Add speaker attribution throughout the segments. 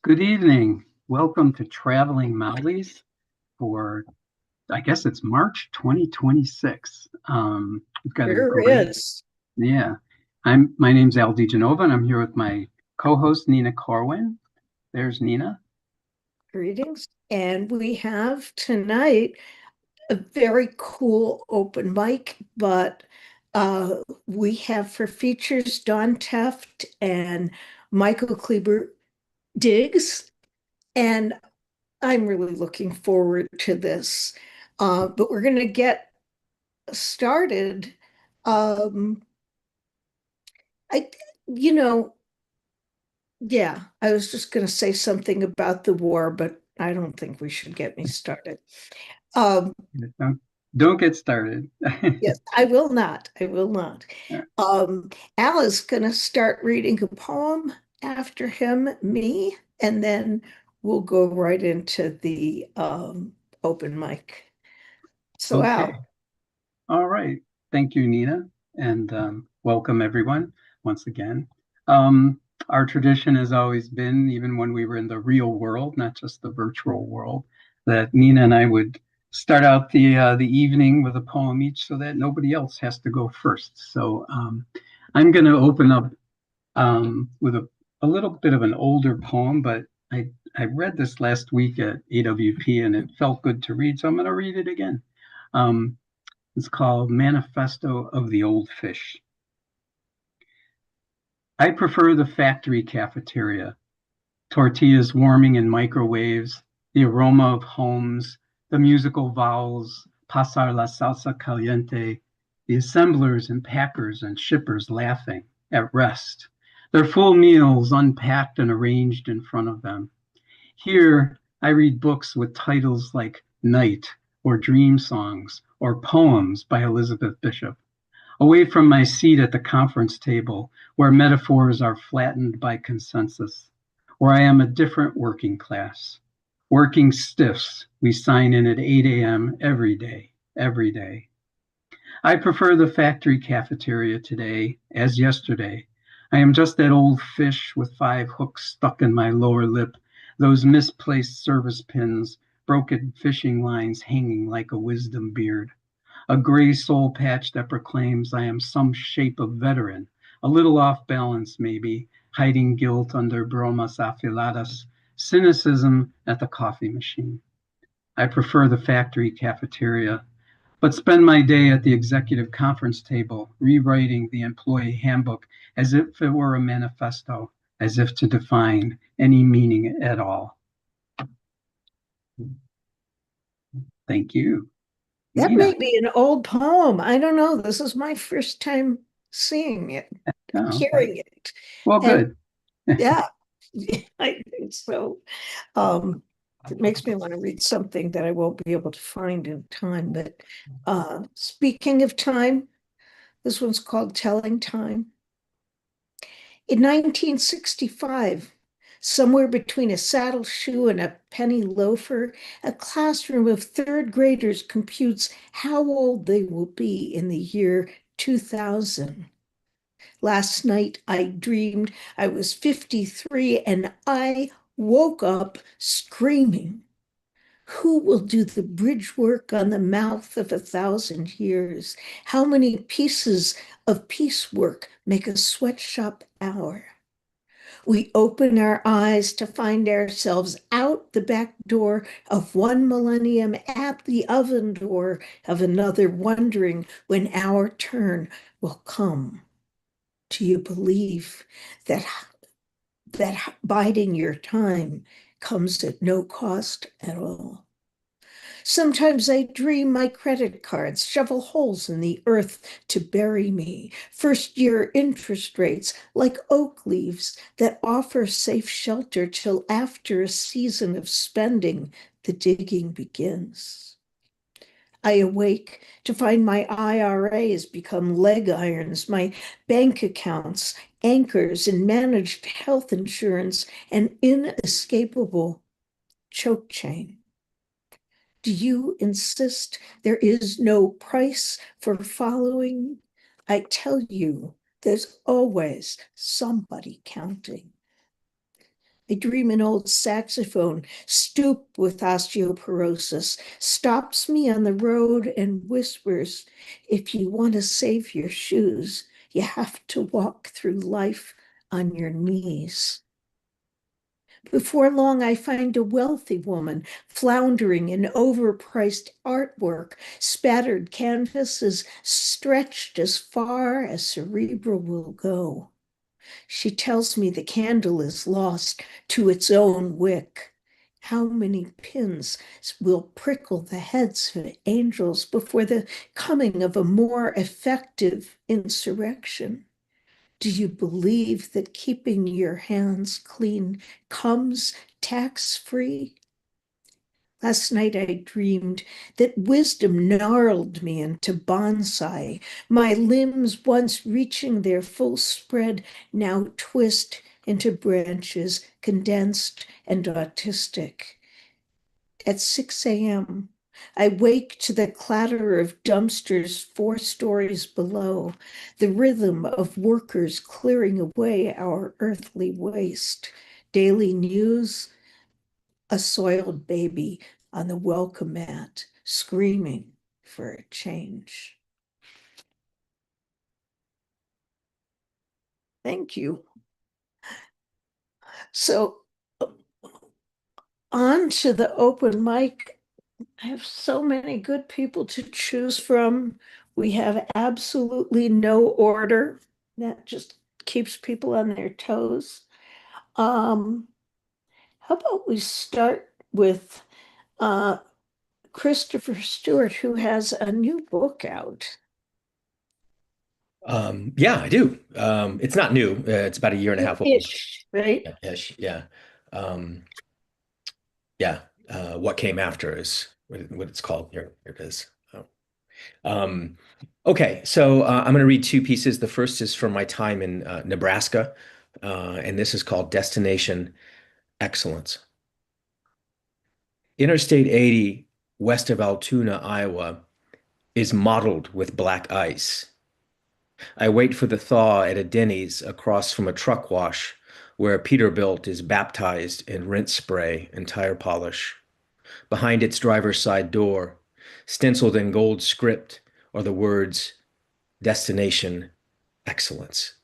Speaker 1: Good evening. Welcome to Traveling Mollies for, I guess it's March 2026. We've got a
Speaker 2: Sure
Speaker 1: great,
Speaker 2: is.
Speaker 1: yeah. My name's Al DeGenova, and I'm here with my co-host Nina Corwin. There's Nina.
Speaker 2: Greetings. And we have tonight a very cool open mic, but we have for features Don Tefft and Michael Kleber-Diggs. And I'm really looking forward to this. But we're going to get started. Um, I, you know, Yeah, I was just going to say something about the war, but I don't think we should get me started. Um,
Speaker 1: Don't, don't get started.
Speaker 2: yes, I will not. I will not. Al is going to start reading a poem after him, me, and then we'll go right into the open mic. So,
Speaker 1: Okay.
Speaker 2: Al,
Speaker 1: All right. Thank you, Nina, and welcome everyone once again. Um, our tradition has always been, even when we were in the real world, not just the virtual world, that Nina and I would start out the evening with a poem each, so that nobody else has to go first. So I'm going to open up with a little bit of an older poem, but I read this last week at AWP, and it felt good to read, so I'm going to read it again. Um, it's called Manifesto of the Old Fish. I prefer the factory cafeteria, tortillas warming in microwaves, the aroma of homes, the musical vowels, pasar la salsa caliente, the assemblers and packers and shippers laughing, at rest, their full meals unpacked and arranged in front of them. Here, I read books with titles like Night or Dream Songs or Poems by Elizabeth Bishop, away from my seat at the conference table where metaphors are flattened by consensus, where I am a different working class. Working stiffs, we sign in at 8 a.m. every day, every day. I prefer the factory cafeteria today as yesterday. I am just that old fish with 5 hooks stuck in my lower lip, those misplaced service pins, broken fishing lines hanging like a wisdom beard. A gray soul patch that proclaims I am some shape of veteran, a little off balance maybe, hiding guilt under bromas afiladas, cynicism at the coffee machine. I prefer the factory cafeteria, but spend my day at the executive conference table, rewriting the employee handbook as if it were a manifesto, as if to define any meaning at all. Thank you.
Speaker 2: that may
Speaker 1: Nina.
Speaker 2: be an old poem. I don't know. This is my first time seeing it,
Speaker 1: Oh, okay.
Speaker 2: hearing it.
Speaker 1: Well,
Speaker 2: And
Speaker 1: good.
Speaker 2: yeah, I think so. Um, it makes me want to read something that I won't be able to find in time. But speaking of time, this one's called Telling Time. In 1965, somewhere between a saddle shoe and a penny loafer, a classroom of third graders computes how old they will be in the year 2000. Last night I dreamed I was 53 and I woke up screaming. Who will do the bridge work on the mouth of 1,000 years? How many pieces of piecework make a sweatshop hour? We open our eyes to find ourselves out the back door of one millennium, at the oven door of another, wondering when our turn will come. Do you believe that biding your time comes at no cost at all? Sometimes I dream my credit cards shovel holes in the earth to bury me. First year interest rates like oak leaves that offer safe shelter till after a season of spending, the digging begins. I awake to find my IRAs become leg irons, my bank accounts, anchors, and managed health insurance, an inescapable choke chain. Do you insist there is no price for following? I tell you, there's always somebody counting. I dream an old saxophone, stooped with osteoporosis, stops me on the road and whispers, if you want to save your shoes, you have to walk through life on your knees. Before long, I find a wealthy woman floundering in overpriced artwork, spattered canvases stretched as far as cerebral will go. She tells me the candle is lost to its own wick. How many pins will prickle the heads of angels before the coming of a more effective insurrection? Do you believe that keeping your hands clean comes tax-free? Last night I dreamed that wisdom gnarled me into bonsai. My limbs, once reaching their full spread, now twist into branches, condensed and autistic. At 6 a.m., I wake to the clatter of dumpsters 4 stories below, the rhythm of workers clearing away our earthly waste. Daily news, a soiled baby on the welcome mat, screaming for a change. Thank you. So, on to the open mic. I have so many good people to choose from. We have absolutely no order. That just keeps people on their toes. Um, how about we start with uh, Christopher Stewart, who has a new book out.
Speaker 3: Yeah, I do. It's not new. It's about a year and a half old.
Speaker 2: Ish, right?
Speaker 3: Yeah, ish, yeah. Um, yeah. What came after is what it's called. Here it is. Oh. Um, okay, so I'm going to read two pieces. The first is from my time in Nebraska, and this is called Destination Excellence. Interstate 80, west of Altoona, Iowa, is mottled with black ice. I wait for the thaw at a Denny's across from a truck wash where a Peterbilt is baptized in rinse spray and tire polish. Behind its driver's side door, stenciled in gold script, are the words Destination Excellence.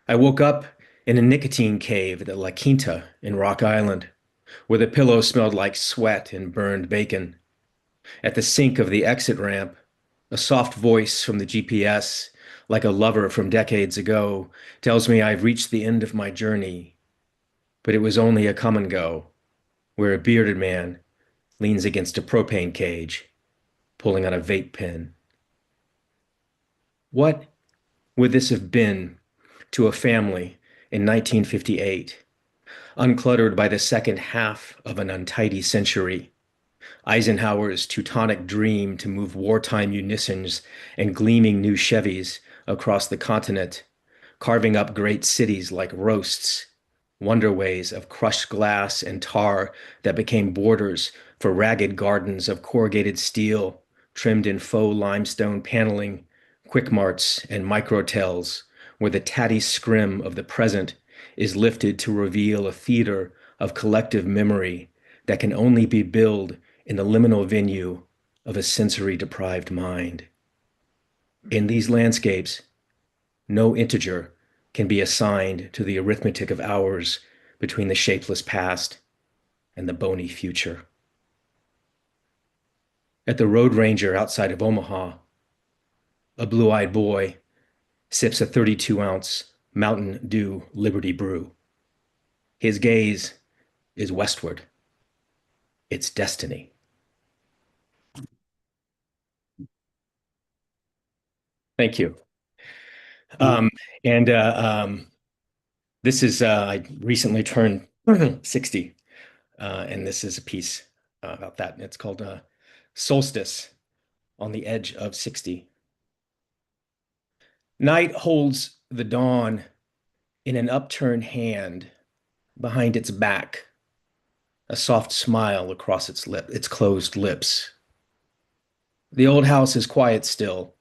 Speaker 3: I woke up in a nicotine cave at La Quinta in Rock Island, where the pillow smelled like sweat and burned bacon. At the sink of the exit ramp, a soft voice from the GPS, like a lover from decades ago, tells me I've reached the end of my journey. But it was only a come and go, where a bearded man leans against a propane cage, pulling on a vape pen. What would this have been to a family in 1958, uncluttered by the second half of an untidy century? Eisenhower's Teutonic dream to move wartime munitions and gleaming new Chevys across the continent, carving up great cities like roasts, wonderways of crushed glass and tar that became borders for ragged gardens of corrugated steel, trimmed in faux limestone paneling, quick marts and microtels, where the tatty scrim of the present is lifted to reveal a theater of collective memory that can only be billed in the liminal venue of a sensory-deprived mind. In these landscapes, no integer can be assigned to the arithmetic of hours between the shapeless past and the bony future. At the Road Ranger outside of Omaha, a blue-eyed boy sips a 32-ounce Mountain Dew Liberty Brew. His gaze is westward. It's destiny. Thank you. Um, and this is, I recently turned 60, and this is a piece about that. It's called Solstice on the Edge of 60. Night holds the dawn in an upturned hand behind its back, a soft smile across its closed lips. The old house is quiet still,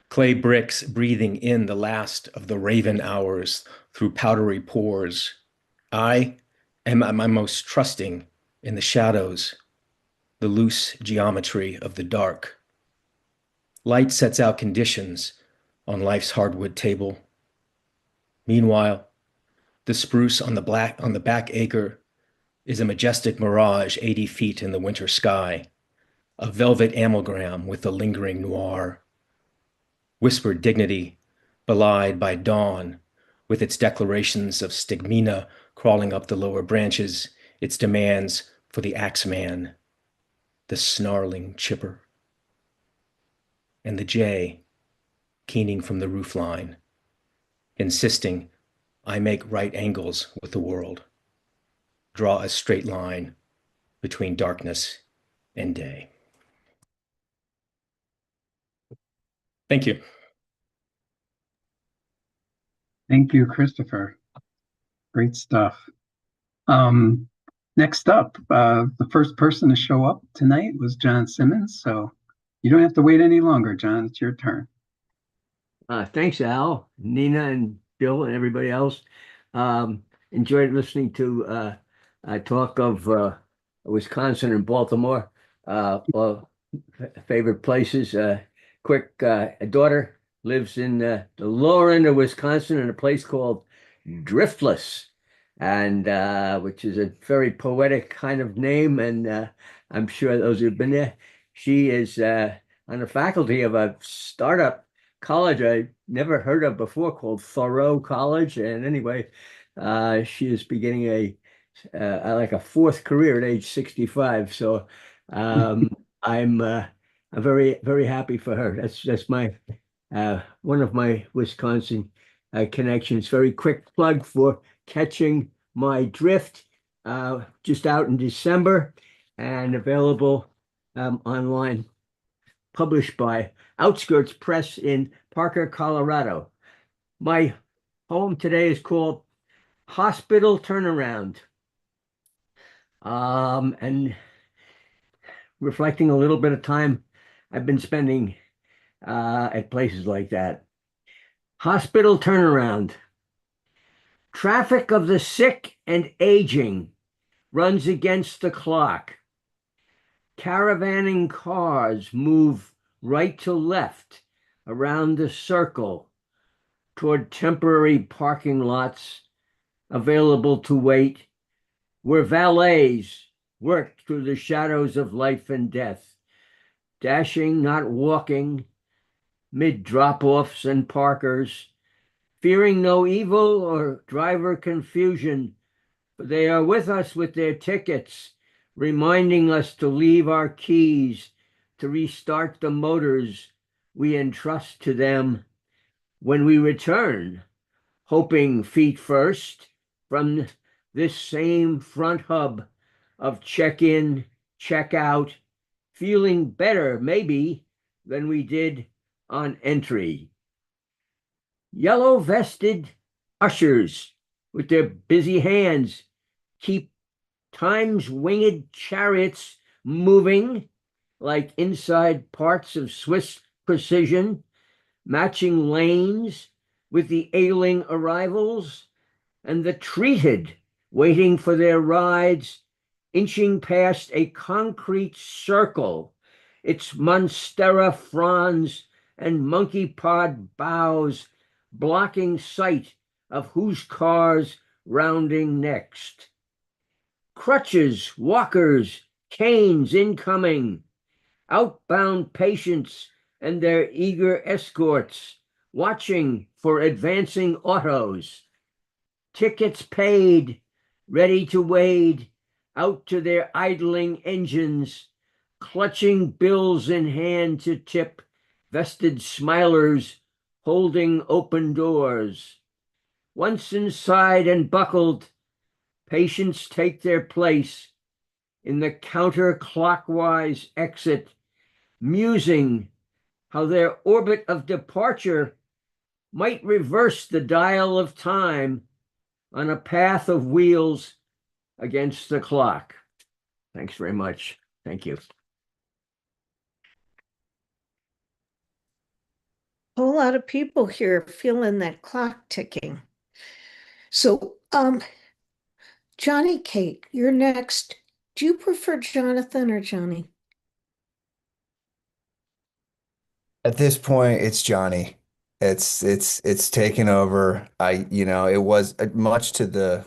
Speaker 3: clay bricks breathing in the last of the raven hours through powdery pores. I am at my most trusting in the shadows, the loose geometry of the dark. Light sets out conditions on life's hardwood table. Meanwhile, the spruce on the back acre is a majestic mirage 80 feet in the winter sky, a velvet amalgam with the lingering noir. Whispered dignity, belied by dawn, with its declarations of stigmina crawling up the lower branches, its demands for the axeman, the snarling chipper, and the jay keening from the roofline, insisting I make right angles with the world, draw a straight line between darkness and day. Thank you.
Speaker 1: Thank you, Christopher. Great stuff. Next up, the first person to show up tonight was John Simmons. So you don't have to wait any longer, John. It's your turn.
Speaker 4: Thanks, Al, Nina, and Bill, and everybody else. Enjoyed listening to talk of Wisconsin and Baltimore, all favorite places. A daughter lives in the lower end of Wisconsin in a place called Driftless, and which is a very poetic kind of name. And I'm sure those who've been there. She is on the faculty of a startup college I never heard of before called Thoreau College. And anyway, she is beginning a fourth career at age 65. So I'm very, very happy for her. That's my one of my Wisconsin connections. Very quick plug for Catching My Drift, just out in December and available online, published by Outskirts Press in Parker, Colorado. My poem today is called Hospital Turnaround, and reflecting a little bit of time I've been spending at places like that. Hospital Turnaround. Traffic of the sick and aging runs against the clock. Caravanning cars move right to left around the circle toward temporary parking lots available to wait, where valets work through the shadows of life and death, dashing, not walking, mid drop-offs and parkers, fearing no evil or driver confusion, for they are with us with their tickets, reminding us to leave our keys, to restart the motors we entrust to them when we return, hoping feet first from this same front hub of check-in, check-out, feeling better maybe than we did on entry. Yellow-vested ushers with their busy hands keep time's winged chariots moving like inside parts of Swiss precision, matching lanes with the ailing arrivals, and the treated waiting for their rides, inching past a concrete circle, its monstera fronds and monkey pod boughs blocking sight of whose cars rounding next. Crutches, walkers, canes incoming, outbound patients and their eager escorts watching for advancing autos. Tickets paid, ready to wade out to their idling engines, clutching bills in hand to tip, vested smilers holding open doors. Once inside and buckled, patients take their place in the counterclockwise exit, musing how their orbit of departure might reverse the dial of time on a path of wheels against the clock. Thanks very much. Thank you.
Speaker 2: A whole lot of people here feeling that clock ticking. So Johnny Kate, you're next. Do you prefer Jonathan or Johnny?
Speaker 5: At this point, it's Johnny. It's taken over. It was much to the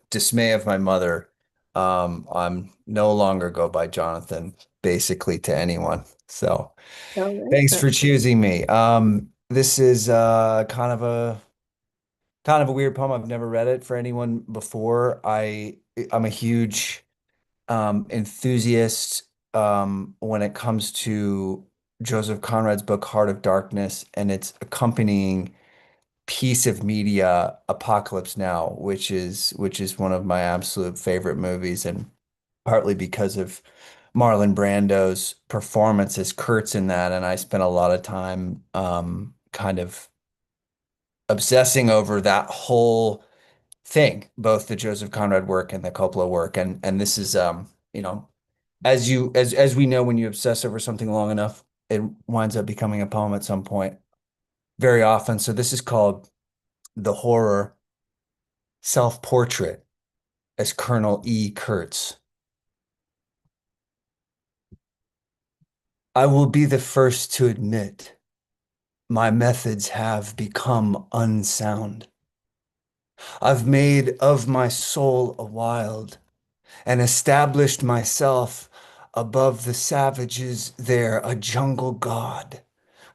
Speaker 5: dismay of my mother. I'm no longer go by Jonathan, basically to anyone. So
Speaker 2: All right,
Speaker 5: thanks
Speaker 2: but
Speaker 5: for choosing me. This is kind of a weird poem. I've never read it for anyone before. I'm a huge enthusiast when it comes to Joseph Conrad's book Heart of Darkness and its accompanying piece of media, Apocalypse Now, which is one of my absolute favorite movies, and partly because of Marlon Brando's performance as Kurtz in that, and I spent a lot of time kind of obsessing over that whole thing, both the Joseph Conrad work and the Coppola work, and this is as we know, when you obsess over something long enough, it winds up becoming a poem at some point, very often. So this is called The Horror Self-Portrait as Colonel E. Kurtz. I will be the first to admit my methods have become unsound. I've made of my soul a wild and established myself above the savages there, a jungle god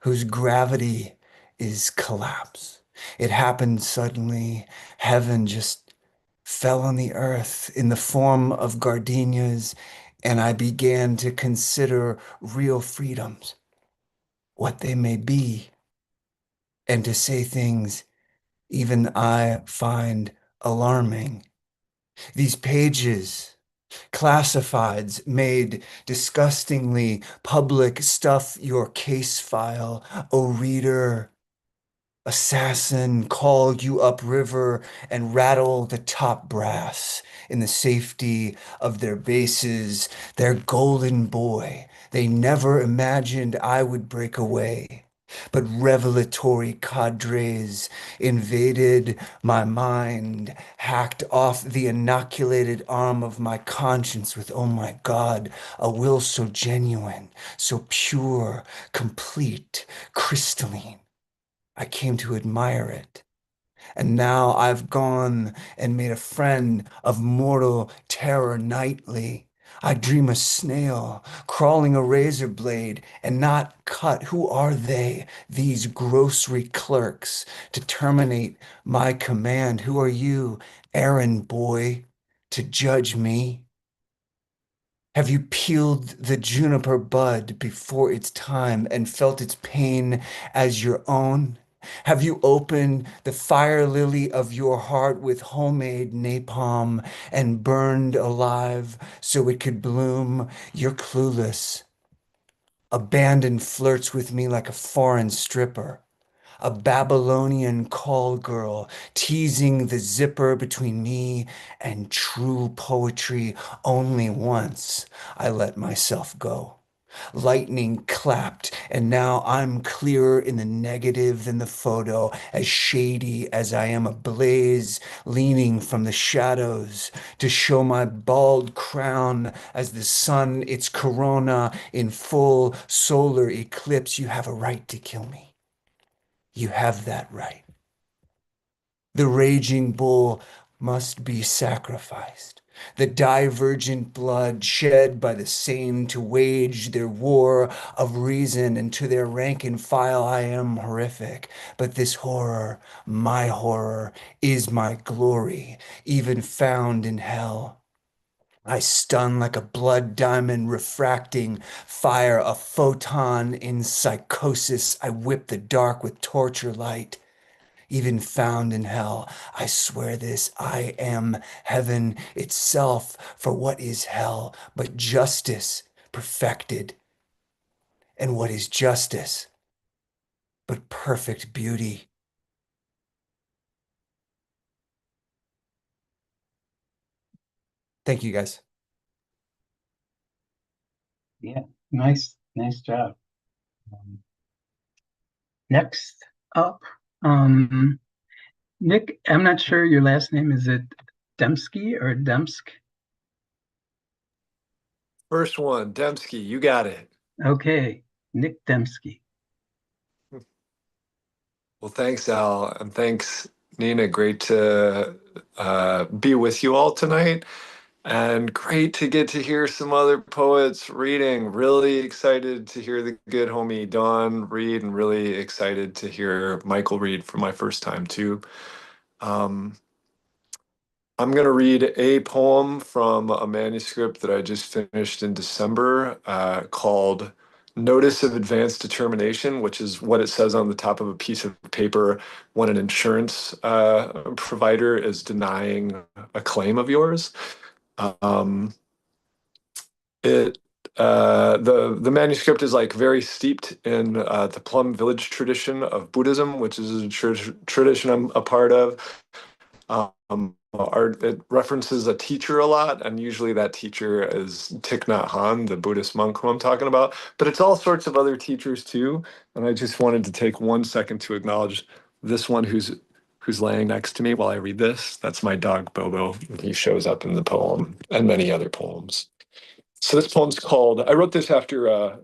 Speaker 5: whose gravity is collapse. It happened suddenly. Heaven just fell on the earth in the form of gardenias, and I began to consider real freedoms, what they may be, and to say things even I find alarming. These pages, classifieds made disgustingly public, stuff your case file, O reader. Assassin, call you upriver and rattle the top brass in the safety of their bases, their golden boy. They never imagined I would break away. But revelatory cadres invaded my mind, hacked off the inoculated arm of my conscience with, oh my God, a will so genuine, so pure, complete, crystalline. I came to admire it. And now I've gone and made a friend of mortal terror nightly. I dream a snail crawling a razor blade and not cut. Who are they, these grocery clerks, to terminate my command? Who are you, errand boy, to judge me? Have you peeled the juniper bud before its time and felt its pain as your own? Have you opened the fire lily of your heart with homemade napalm and burned alive so it could bloom? You're clueless. Abandon flirts with me like a foreign stripper, a Babylonian call girl, teasing the zipper between me and true poetry. Only once I let myself go. Lightning clapped, and now I'm clearer in the negative than the photo, as shady as I am ablaze, leaning from the shadows to show my bald crown as the sun its corona in full solar eclipse. You have a right to kill me. You have that right. The raging bull must be sacrificed. The divergent blood shed by the sane to wage their war of reason, and to their rank and file I am horrific. But this horror, my horror, is my glory, even found in hell. I stun like a blood diamond refracting fire, a photon in psychosis. I whip the dark with torture light, even found in hell. I swear this, I am heaven itself. For what is hell but justice perfected? And what is justice but perfect beauty? Thank you, guys.
Speaker 1: Yeah, nice job. Next up, Nick, I'm not sure your last name. Is it Dembski or Demsk?
Speaker 6: First one, Dembski, you got it.
Speaker 1: Okay, Nick Dembski.
Speaker 6: Well, thanks, Al, and thanks, Nina. Great to be with you all tonight, and great to get to hear some other poets reading. Really excited to hear the good homie Don read, and really excited to hear Michael read for my first time too. I'm going to read a poem from a manuscript that I just finished in December called Notice of Advanced Determination, which is what it says on the top of a piece of paper when an insurance provider is denying a claim of yours. Um, the manuscript is like very steeped in the Plum Village tradition of Buddhism, which is a tradition I'm a part of. It references a teacher a lot, and usually that teacher is Thich Nhat Hanh, the Buddhist monk who I'm talking about. But it's all sorts of other teachers too. And I just wanted to take 1 second to acknowledge this one who's laying next to me while I read this. That's my dog Bobo. He shows up in the poem and many other poems. So this poem's called. I wrote this after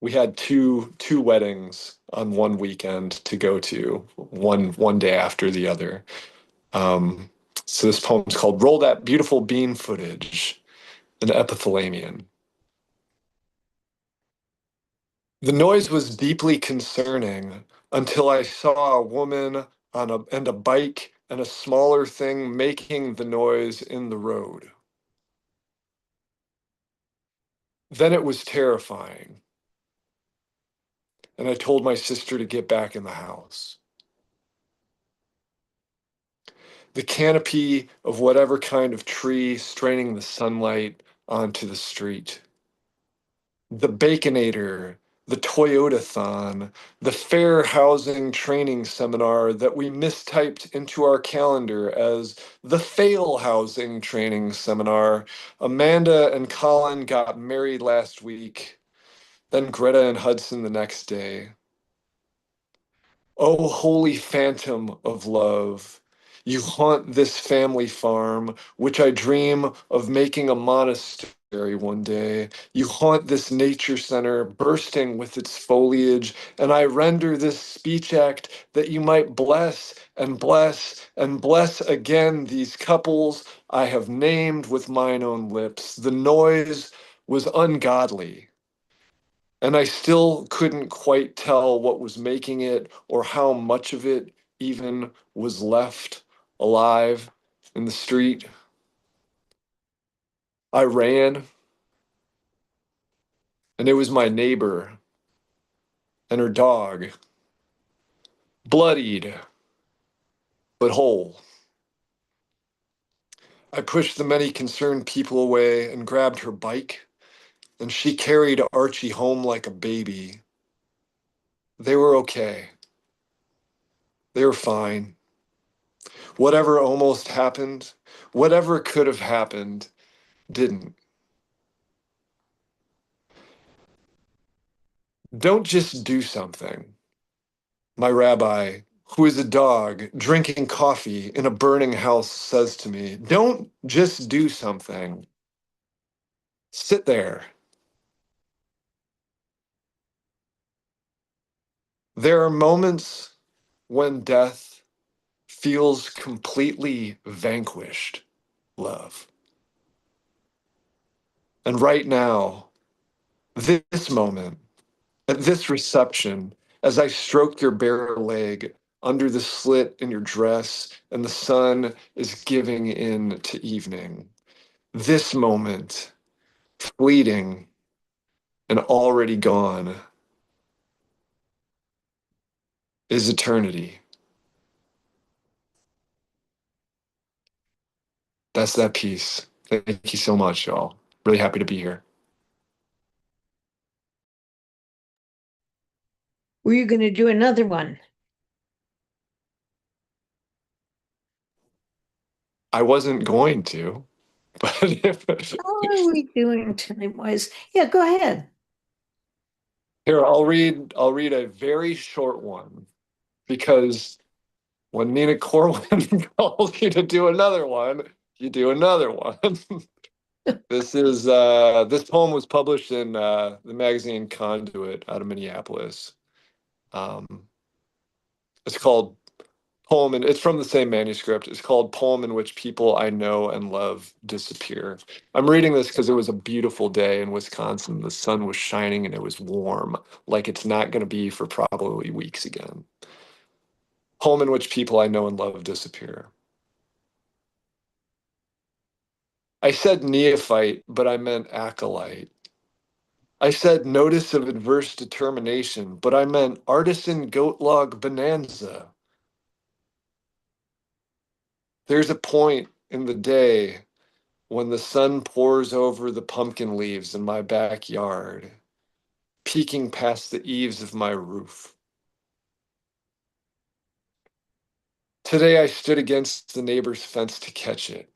Speaker 6: we had two weddings on one weekend to go to, one day after the other. So this poem's called Roll That Beautiful Bean Footage, an Epithalamion. The noise was deeply concerning until I saw a woman and a bike and a smaller thing making the noise in the road. Then it was terrifying, and I told my sister to get back in the house. The canopy of whatever kind of tree straining the sunlight onto the street. The Baconator, the Toyotathon, the fair housing training seminar that we mistyped into our calendar as the fail housing training seminar. Amanda and Colin got married last week, then Greta and Hudson the next day. Oh, holy phantom of love, you haunt this family farm, which I dream of making a monastery one day. You haunt this nature center, bursting with its foliage, and I render this speech act that you might bless and bless and bless again these couples I have named with mine own lips. The noise was ungodly, and I still couldn't quite tell what was making it or how much of it even was left alive in the street. I ran, and it was my neighbor and her dog, bloodied but whole. I pushed the many concerned people away and grabbed her bike, and she carried Archie home like a baby. They were okay. They were fine. Whatever almost happened, whatever could have happened, didn't. Don't just do something. My rabbi, who is a dog drinking coffee in a burning house, says to me, don't just do something. Sit there. There are moments when death feels completely vanquished, love. And right now, this moment, at this reception, as I stroke your bare leg under the slit in your dress and the sun is giving in to evening, this moment, fleeting and already gone, is eternity. That's that piece. Thank you so much, y'all. Really happy to be here.
Speaker 2: Were you going to do another one?
Speaker 6: I wasn't going to, but
Speaker 2: How are we doing time-wise? Yeah, go ahead.
Speaker 6: here I'll read a very short one because When Nina Corwin calls you to do another one, you do another one. This poem was published in the magazine Conduit out of Minneapolis. It's called Poem, and it's from the same manuscript. It's called Poem in Which People I Know and Love Disappear. I'm reading this because it was a beautiful day in Wisconsin. The sun was shining and it was warm, like it's not going to be for probably weeks again. Poem in Which People I Know and Love Disappear. I said neophyte, but I meant acolyte. I said notice of adverse determination, but I meant artisan goat log bonanza. There's a point in the day when the sun pours over the pumpkin leaves in my backyard, peeking past the eaves of my roof. Today I stood against the neighbor's fence to catch it.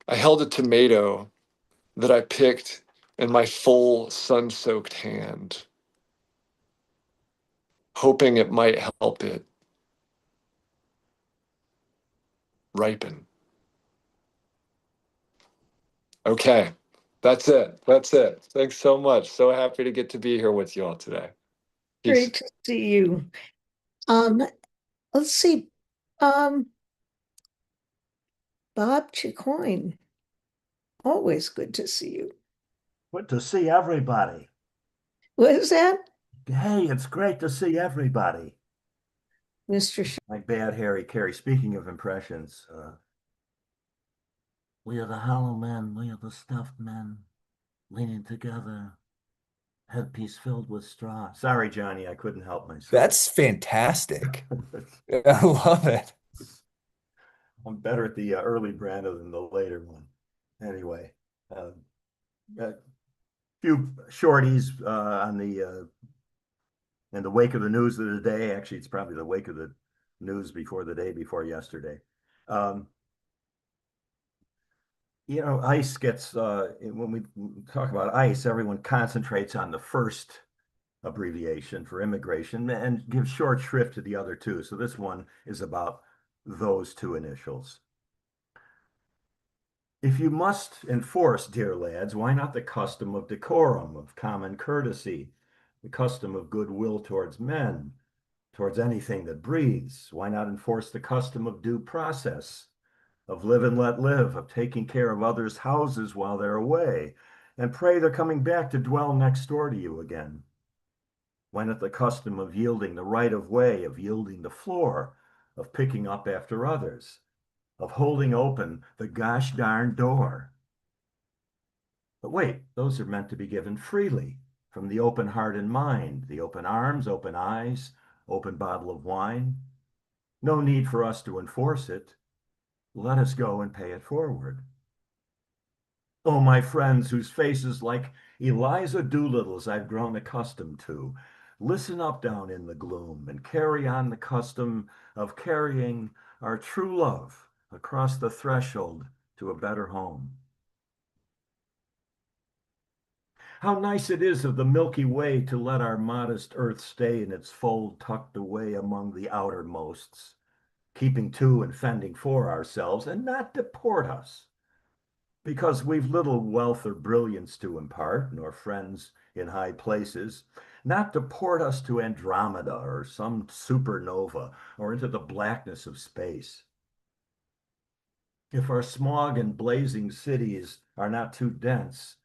Speaker 6: I held a tomato that I picked in my full sun-soaked hand, hoping it might help it ripen. Okay, that's it. That's it. Thanks so much. So happy to get to be here with you all today. Peace.
Speaker 2: Great to see you. Let's see. Bob Chicoine, always good to see you.
Speaker 7: Good to see everybody.
Speaker 2: What is that,
Speaker 7: Hey, it's great to see everybody.
Speaker 2: Mr.
Speaker 7: Like Bad Harry Carey. Speaking of impressions, we are the hollow men, we are the stuffed men, leaning together, headpiece filled with straw. Sorry, Johnny, I couldn't help myself.
Speaker 5: That's fantastic. I love it.
Speaker 7: I'm better at the early Brando than the later one. Anyway, a few shorties on the in the wake of the news of the day. Actually, it's probably the wake of the news before the day before yesterday. You know, ICE gets, when we talk about ICE, everyone concentrates on the first abbreviation for immigration and gives short shrift to the other two. So this one is about those two initials. If you must enforce, dear lads, why not the custom of decorum, of common courtesy, the custom of goodwill towards men, towards anything that breathes? Why not enforce the custom of due process, of live and let live, of taking care of others' houses while they're away, and pray they're coming back to dwell next door to you again? Why not the custom of yielding the right of way, of yielding the floor, of picking up after others, of holding open the gosh darn door? But wait, those are meant to be given freely from the open heart and mind, the open arms, open eyes, open bottle of wine. No need for us to enforce it. Let us go and pay it forward. Oh, my friends, whose faces like Eliza Doolittle's I've grown accustomed to, listen up down in the gloom and carry on the custom of carrying our true love across the threshold to a better home. How nice it is of the Milky Way to let our modest earth stay in its fold tucked away among the outermosts, keeping to and fending for ourselves, and not deport us, because we've little wealth or brilliance to impart, nor friends in high places, not deport us to Andromeda or some supernova or into the blackness of space. If our smog and blazing cities are not too dense,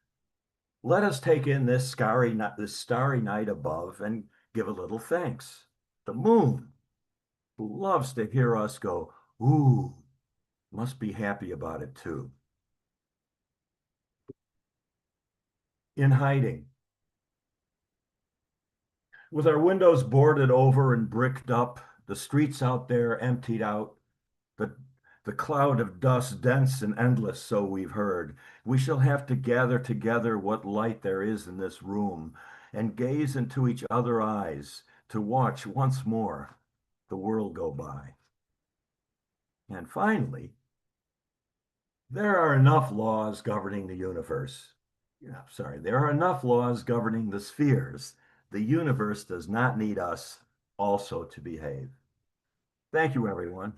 Speaker 7: let us take in this starry night above and give a little thanks. The moon, who loves to hear us go, ooh, must be happy about it too. In hiding, with our windows boarded over and bricked up, the streets out there emptied out, the cloud of dust dense and endless, so we've heard, we shall have to gather together what light there is in this room and gaze into each other's eyes to watch once more the world go by. And finally, there are enough laws governing the universe. There are enough laws governing the spheres The universe does not need us also to behave. Thank you, everyone.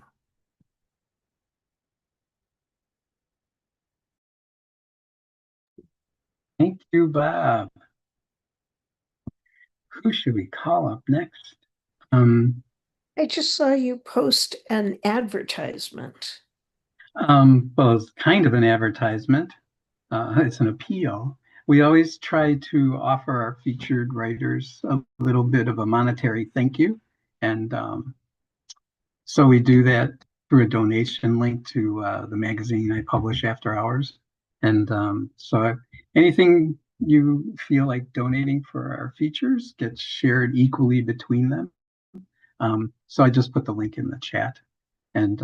Speaker 1: Thank you, Bob. Who should we call up next?
Speaker 2: I just saw you post an advertisement.
Speaker 1: Well, it's kind of an advertisement. It's an appeal. We always try to offer our featured writers a little bit of a monetary thank you. And so we do that through a donation link to the magazine I publish after hours. And so anything you feel like donating for our features gets shared equally between them. So I just put the link in the chat. And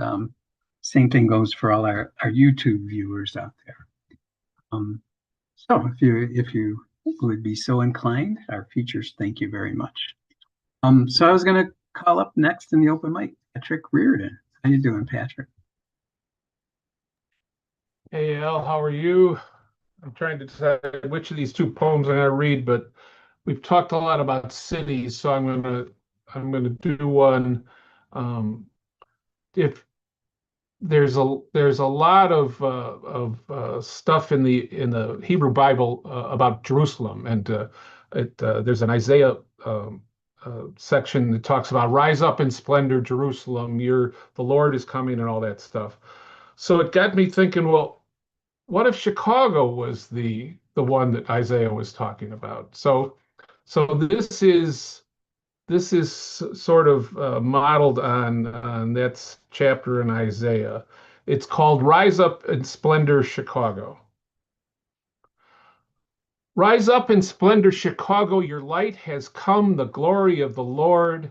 Speaker 1: same thing goes for all our YouTube viewers out there. So if you would be so inclined, our features, thank you very much. So I was going to call up next in the open mic, Patrick Reardon. How you doing, Patrick?
Speaker 8: Hey, Al, how are you? I'm trying to decide which of these two poems I'm going to read, but we've talked a lot about cities, so I'm going to do one. If there's a lot of stuff in the Hebrew Bible about Jerusalem, and there's an Isaiah section that talks about rise up in splendor, Jerusalem. The Lord is coming, and all that stuff. So it got me thinking, well, what if Chicago was the one that Isaiah was talking about? So this is sort of modeled on that chapter in Isaiah. It's called Rise Up in Splendor, Chicago. Rise up in splendor, Chicago, your light has come, the glory of the Lord.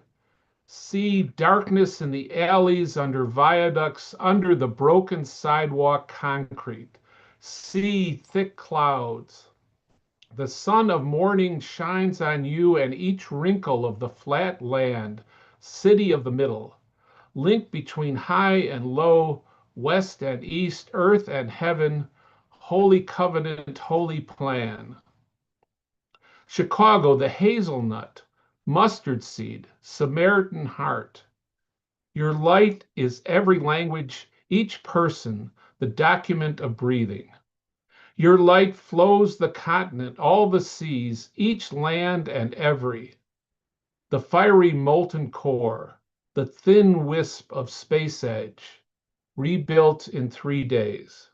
Speaker 8: See darkness in the alleys, under viaducts, under the broken sidewalk concrete. See thick clouds. The sun of morning shines on you and each wrinkle of the flat land, city of the middle, link between high and low, west and east, earth and heaven, holy covenant, holy plan. Chicago, the hazelnut, mustard seed, Samaritan heart. Your light is every language, each person, the document of breathing. Your light flows the continent, all the seas, each land and every. The fiery molten core, the thin wisp of space edge, rebuilt in 3 days.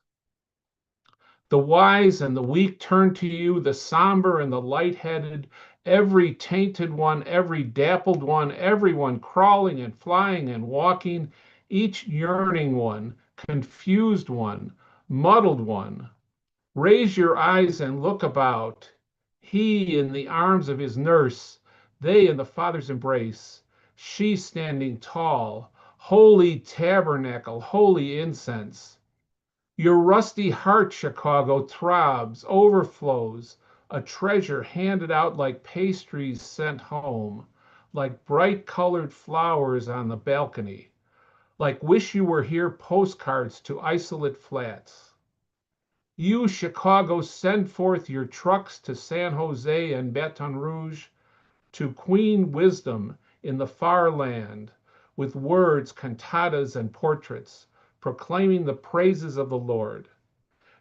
Speaker 8: The wise and the weak turn to you, the somber and the light-headed, every tainted one, every dappled one, everyone crawling and flying and walking, each yearning one, confused one, muddled one. Raise your eyes and look about. He in the arms of his nurse, they in the Father's embrace, she standing tall, holy tabernacle, holy incense. Your rusty heart, Chicago, throbs, overflows, a treasure handed out like pastries sent home, like bright colored flowers on the balcony, like wish you were here postcards to isolate flats. You, Chicago, send forth your trucks to San Jose and Baton Rouge, to Queen Wisdom in the far land, with words, cantatas, and portraits, proclaiming the praises of the Lord.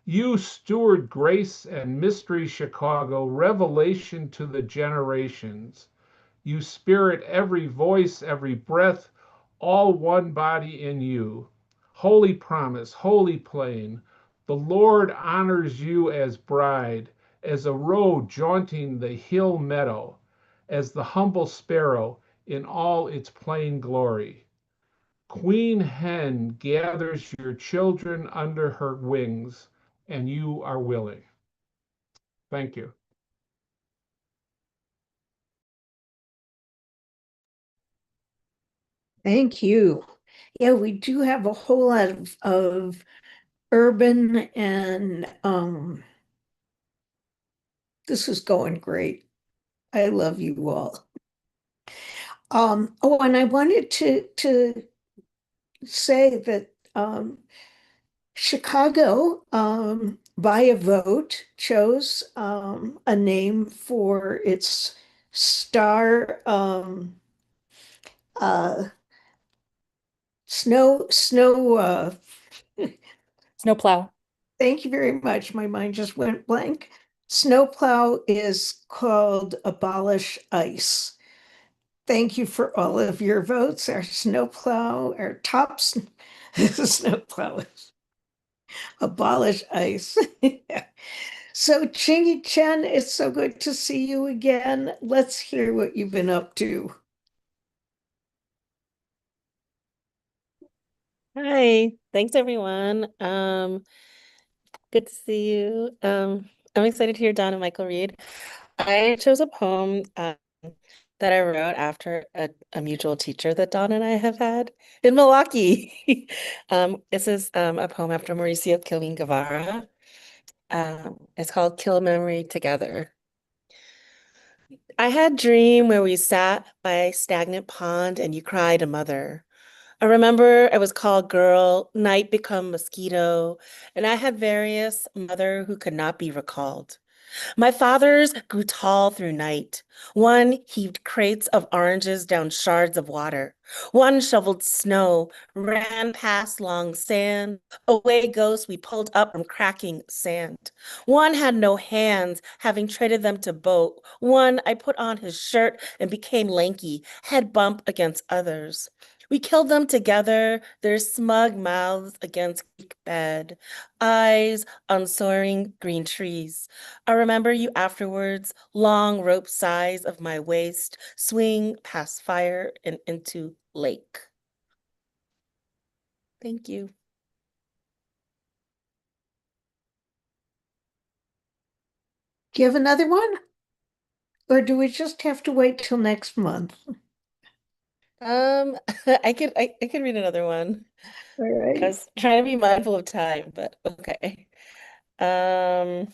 Speaker 8: You steward grace and mystery, Chicago, revelation to the generations. You spirit every voice, every breath, all one body in you. Holy promise, holy plain. The Lord honors you as bride, as a roe jaunting the hill meadow, as the humble sparrow in all its plain glory. Queen hen gathers your children under her wings, and you are willing. Thank you.
Speaker 2: Thank you. Yeah, we do have a whole lot of urban and this is going great. I love you all. Oh, and I wanted to say that Chicago, by a vote, chose a name for its star snow
Speaker 9: Snowplow.
Speaker 2: thank you very much. My mind just went blank. Snowplow is called Abolish ICE. Thank you for all of your votes. Our snowplow, our top snowplow is Abolish ICE. So, Chingy Chen, it's so good to see you again. Let's hear what you've been up to.
Speaker 9: Hi, thanks everyone. Good to see you. I'm excited to hear Don and Michael read. I chose a poem that I wrote after a mutual teacher that Don and I have had in Milwaukee. This is a poem after Mauricio Kilvin Guevara. It's called Kill Memory Together. I had a dream where we sat by a stagnant pond and you cried a mother. I remember I was called girl, night become mosquito, and I had various mother who could not be recalled. My fathers grew tall through night. One heaved crates of oranges down shards of water. One shoveled snow, ran past long sand. Away ghosts we pulled up from cracking sand. One had no hands, having traded them to boat. One I put on his shirt and became lanky, head bump against others. We killed them together, their smug mouths against creek bed, eyes on soaring green trees. I remember you afterwards, long rope size of my waist, swing past fire and into lake. Thank you.
Speaker 2: Do you have another one? Or do we just have to wait till next month?
Speaker 9: I could read another one.
Speaker 2: All
Speaker 9: I
Speaker 2: right.
Speaker 9: was trying to be mindful of time, but okay. Okay,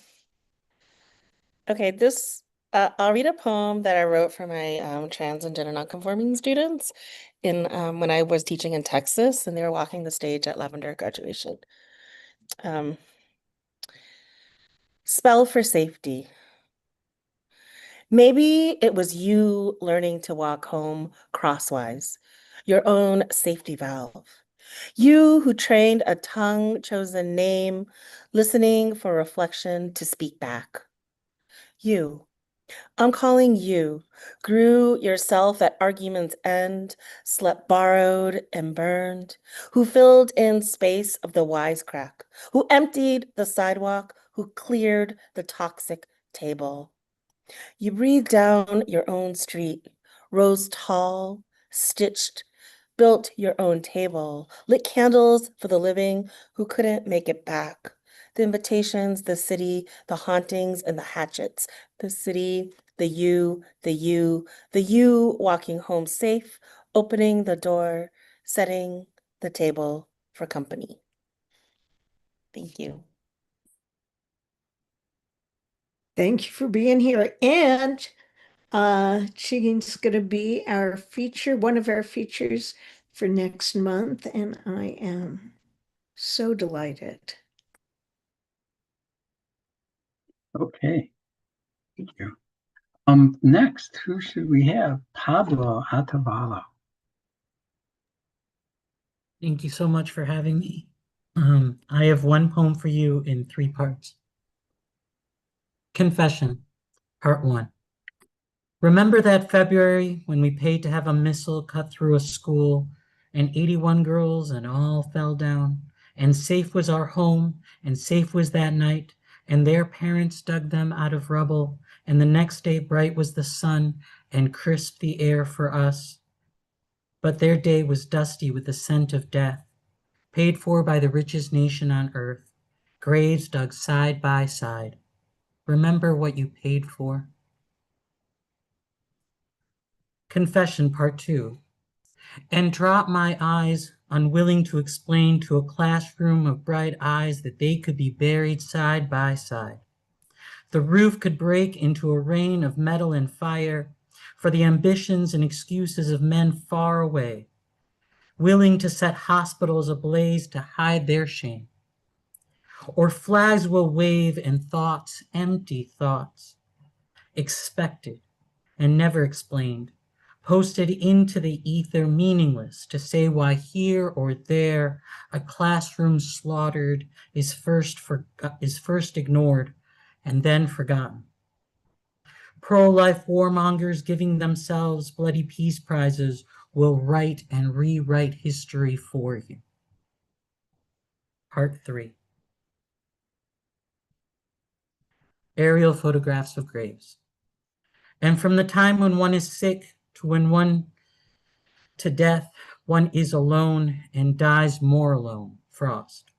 Speaker 9: I'll read a poem that I wrote for my trans and gender nonconforming students in when I was teaching in Texas and they were walking the stage at Lavender graduation. Spell for safety. Maybe it was you learning to walk home crosswise, your own safety valve. You who trained a tongue-chosen name, listening for reflection to speak back. You. I'm calling you, grew yourself at argument's end, slept borrowed and burned, who filled in space of the wisecrack, who emptied the sidewalk, who cleared the toxic table. You breathed down your own street, rose tall, stitched, built your own table, lit candles for the living who couldn't make it back. The invitations, the city, the hauntings, and the hatchets. The city, the you, the you, the you walking home safe, opening the door, setting the table for company. Thank you.
Speaker 2: Thank you for being here. And Chigin's going to be our feature, one of our features for next month. And I am so delighted.
Speaker 1: Okay, thank you. Next, who should we have? Pablo Atavala.
Speaker 10: Thank you so much for having me. I have one poem for you in 3 parts. Confession, Part 1. Remember that February when we paid to have a missile cut through a school and 81 girls and all fell down, and safe was our home and safe was that night, and their parents dug them out of rubble, and the next day bright was the sun and crisp the air for us. But their day was dusty with the scent of death, paid for by the richest nation on earth, graves dug side by side. Remember what you paid for. Confession, Part 2. And drop my eyes, unwilling to explain to a classroom of bright eyes that they could be buried side by side. The roof could break into a rain of metal and fire for the ambitions and excuses of men far away, willing to set hospitals ablaze to hide their shame. Or flags will wave and thoughts, empty thoughts, expected, and never explained, posted into the ether meaningless to say why here or there a classroom slaughtered is first ignored and then forgotten. Pro-life warmongers giving themselves bloody peace prizes will write and rewrite history for you. Part 3. Aerial photographs of graves. And from the time when one is sick to when one to death, one is alone and dies more alone. Frost.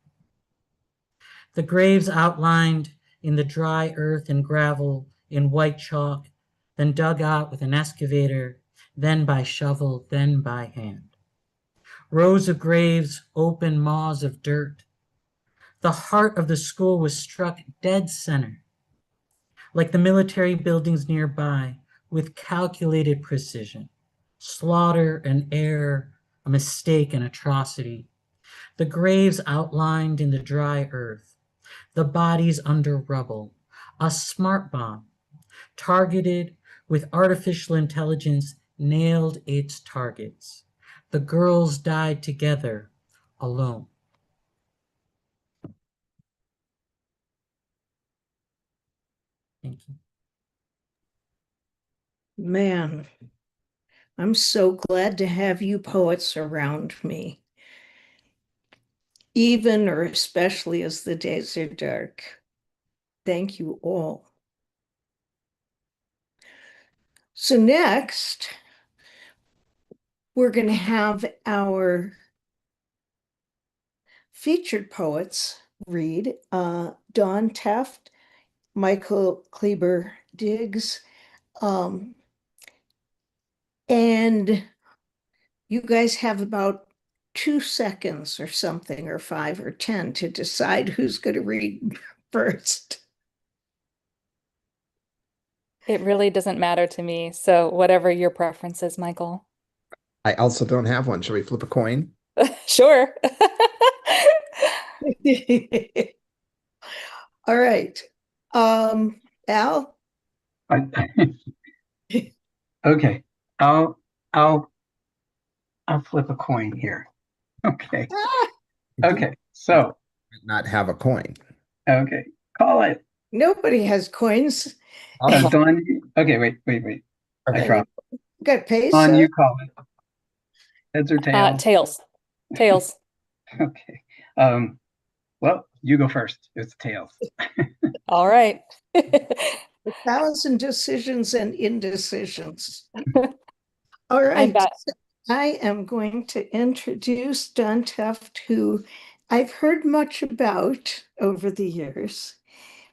Speaker 10: The graves outlined in the dry earth and gravel in white chalk, then dug out with an excavator, then by shovel, then by hand. Rows of graves, open maws of dirt. The heart of the school was struck dead center, like the military buildings nearby, with calculated precision. Slaughter and error, a mistake and atrocity. The graves outlined in the dry earth, the bodies under rubble, a smart bomb, targeted with artificial intelligence, nailed its targets. The girls died together, alone. Thank you.
Speaker 2: Man, I'm so glad to have you poets around me, even or especially as the days are dark. Thank you all. So next, we're going to have our featured poets read Dawn Tefft, Michael Kleber-Diggs, and you guys have about 2 seconds or something, or 5 or 10 to decide who's going to read first.
Speaker 11: It really doesn't matter to me. So whatever your preference is, Michael.
Speaker 12: I also don't have one. Shall we flip a coin?
Speaker 11: Sure.
Speaker 2: All right. Al?
Speaker 1: Okay. I'll flip a coin here. Okay. Okay. So
Speaker 12: Not have a coin.
Speaker 1: okay. Call it.
Speaker 2: Nobody has coins.
Speaker 1: Dawn. Okay, wait.
Speaker 12: Okay.
Speaker 1: I dropped.
Speaker 2: Got pace.
Speaker 1: Dawn, you call it. Heads or tails?
Speaker 11: Tails. Tails.
Speaker 1: Okay. Well, you go first. It's tails.
Speaker 11: All right.
Speaker 2: 1,000 decisions and indecisions. All right. I am going to introduce Dawn Tefft, who I've heard much about over the years.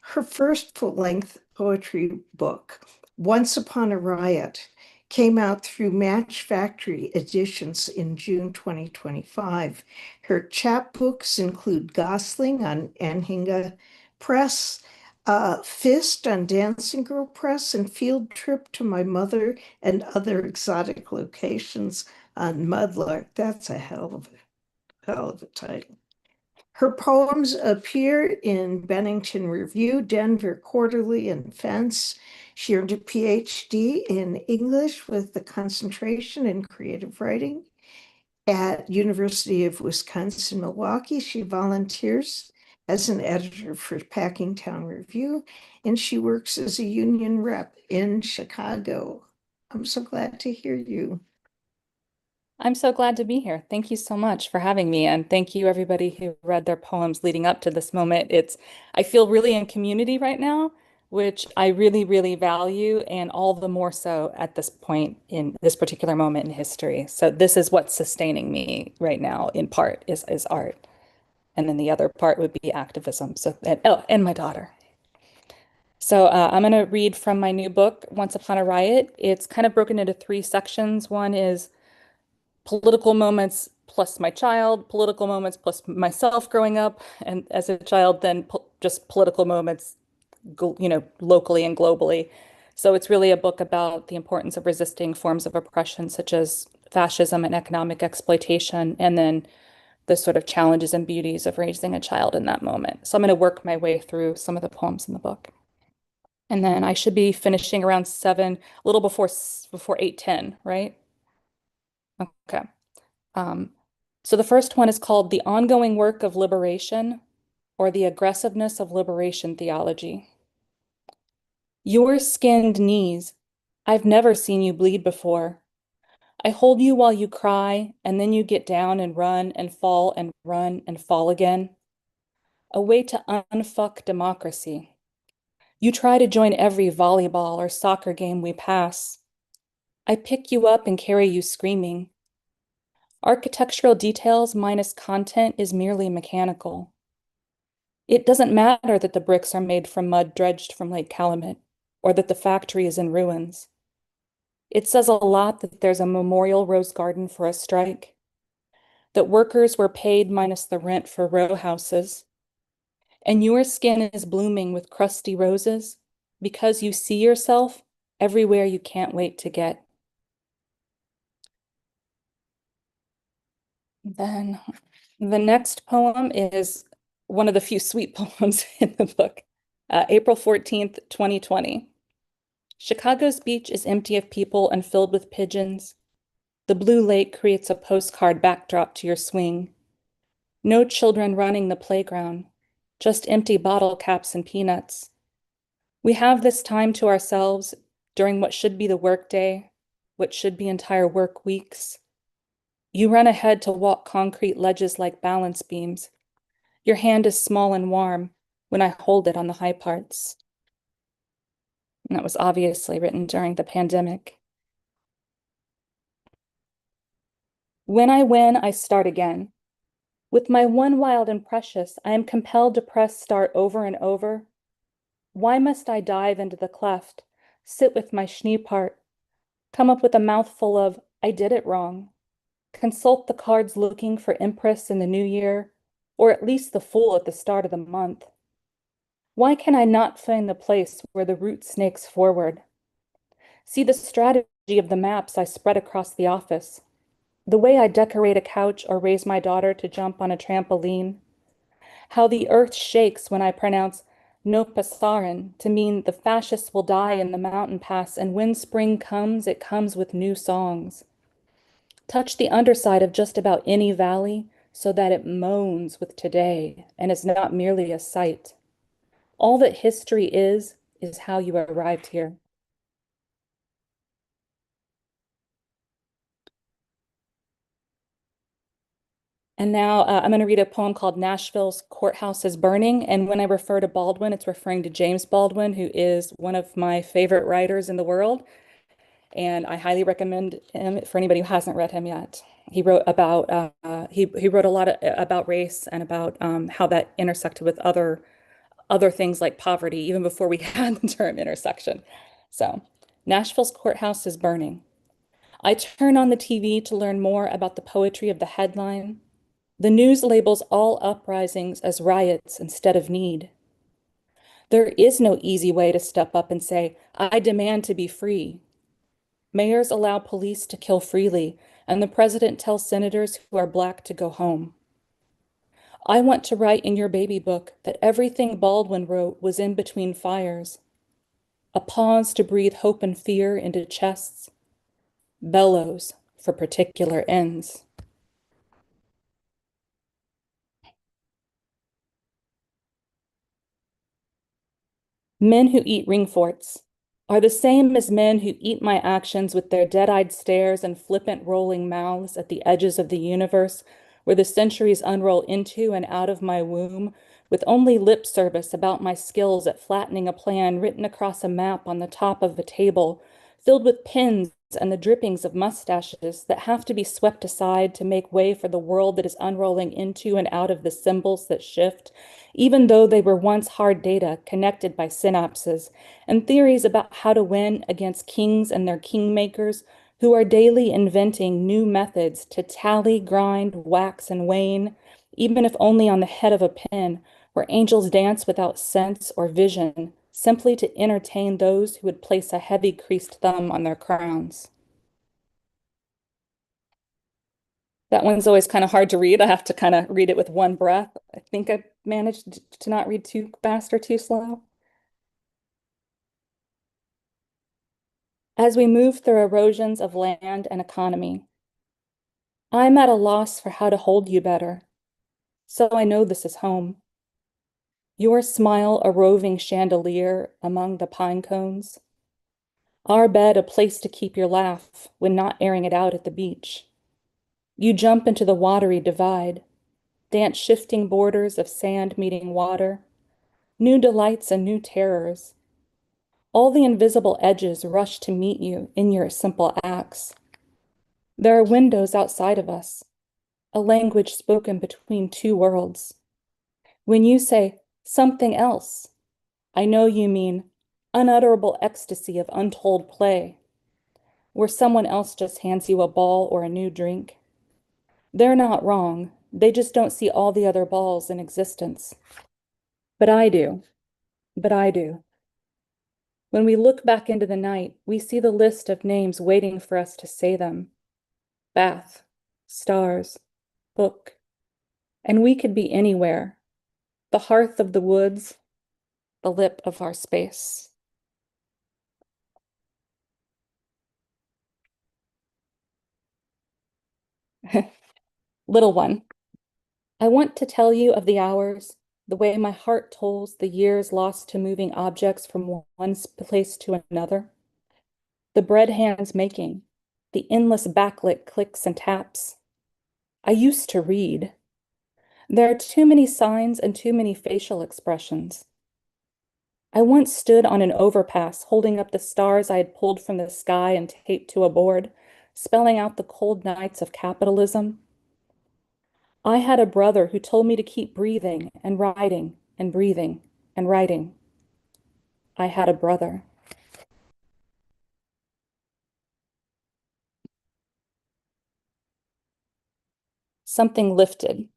Speaker 2: Her first full-length poetry book, Once Upon a Riot, came out through Match Factory Editions in June 2025. Her chapbooks include Gosling on Anhinga Press, Fist on Dancing Girl Press, and Field Trip to My Mother and Other Exotic Locations on Mudlark. That's a hell of a title. Her poems appear in Bennington Review, Denver Quarterly, and Fence. She earned a PhD in English with the concentration in creative writing. At University of Wisconsin-Milwaukee, she volunteers as an editor for Packingtown Review, and she works as a union rep in Chicago. I'm so glad to hear you.
Speaker 11: I'm so glad to be here. Thank you so much for having me. And thank you everybody who read their poems leading up to this moment. I feel really in community right now, which I really, really value, and all the more so at this point in this particular moment in history. So this is what's sustaining me right now, in part, is art. And then the other part would be activism. So, and my daughter. So I'm going to read from my new book, Once Upon a Riot. It's kind of broken into 3 sections. One is political moments plus my child, political moments plus myself growing up and as a child, then just political moments, locally and globally. So it's really a book about the importance of resisting forms of oppression, such as fascism and economic exploitation, and then the sort of challenges and beauties of raising a child in that moment. So I'm going to work my way through some of the poems in the book. And then I should be finishing around 7, a little before 8:10, right? Okay. So the first one is called The Ongoing Work of Liberation, or The Aggressiveness of Liberation Theology. Your skinned knees. I've never seen you bleed before. I hold you while you cry, and then you get down and run and fall and run and fall again. A way to unfuck democracy. You try to join every volleyball or soccer game we pass. I pick you up and carry you screaming. Architectural details minus content is merely mechanical. It doesn't matter that the bricks are made from mud dredged from Lake Calumet, or that the factory is in ruins. It says a lot that there's a memorial rose garden for a strike, that workers were paid minus the rent for row houses, and your skin is blooming with crusty roses because you see yourself everywhere you can't wait to get. Then the next poem is one of the few sweet poems in the book. April 14th, 2020. Chicago's beach is empty of people and filled with pigeons. The blue lake creates a postcard backdrop to your swing. No children running the playground, just empty bottle caps and peanuts. We have this time to ourselves during what should be the workday, what should be entire work weeks. You run ahead to walk concrete ledges like balance beams. Your hand is small and warm when I hold it on the high parts. And that was obviously written during the pandemic. When I win, I start again. With my one wild and precious, I am compelled to press start over and over. Why must I dive into the cleft, sit with my schnee part, come up with a mouthful of, I did it wrong, consult the cards looking for impress in the new year, or at least the fool at the start of the month? Why can I not find the place where the route snakes forward? See the strategy of the maps I spread across the office, the way I decorate a couch or raise my daughter to jump on a trampoline, how the earth shakes when I pronounce no pasaran to mean the fascists will die in the mountain pass, and when spring comes, it comes with new songs. Touch the underside of just about any valley so that it moans with today and is not merely a sight. All that history is how you arrived here. And now I'm going to read a poem called Nashville's Courthouse is Burning. And when I refer to Baldwin, it's referring to James Baldwin, who is one of my favorite writers in the world. And I highly recommend him for anybody who hasn't read him yet. He wrote about he wrote a lot about race and about how that intersected with other things like poverty, even before we had the term intersection. So, Nashville's courthouse is burning. I turn on the TV to learn more about the poetry of the headline. The news labels all uprisings as riots instead of need. There is no easy way to step up and say, I demand to be free. Mayors allow police to kill freely, and the president tells senators who are Black to go home. I want to write in your baby book that everything Baldwin wrote was in between fires. A pause to breathe hope and fear into chests. Bellows for particular ends. Men who eat ring forts are the same as men who eat my actions with their dead-eyed stares and flippant rolling mouths at the edges of the universe where the centuries unroll into and out of my womb with only lip service about my skills at flattening a plan written across a map on the top of a table, filled with pins and the drippings of mustaches that have to be swept aside to make way for the world that is unrolling into and out of the symbols that shift, even though they were once hard data connected by synapses, and theories about how to win against kings and their kingmakers who are daily inventing new methods to tally, grind, wax, and wane, even if only on the head of a pin, where angels dance without sense or vision, simply to entertain those who would place a heavy creased thumb on their crowns. That one's always kind of hard to read. I have to kind of read it with one breath. I think I managed to not read too fast or too slow. as we move through erosions of land and economy. I'm at a loss for how to hold you better, so I know this is home. Your smile a roving chandelier among the pine cones. Our bed a place to keep your laugh when not airing it out at the beach. You jump into the watery divide, dance shifting borders of sand meeting water, new delights and new terrors. All the invisible edges rush to meet you in your simple acts. There are windows outside of us, a language spoken between two worlds. When you say something else, I know you mean unutterable ecstasy of untold play, where someone else just hands you a ball or a new drink. They're not wrong. They just don't see all the other balls in existence. But I do. But I do. When we look back into the night, we see the list of names waiting for us to say them. Bath, stars, book. And we could be anywhere. The hearth of the woods, the lip of our space. Little one, I want to tell you of the hours, the way my heart tolls the years lost to moving objects from one place to another. The bread hands making, the endless backlit clicks and taps. I used to read. There are too many signs and too many facial expressions. I once stood on an overpass holding up the stars I had pulled from the sky and taped to a board, spelling out the cold nights of capitalism. I had a brother who told me to keep breathing and writing and breathing and writing. I had a brother. Something lifted.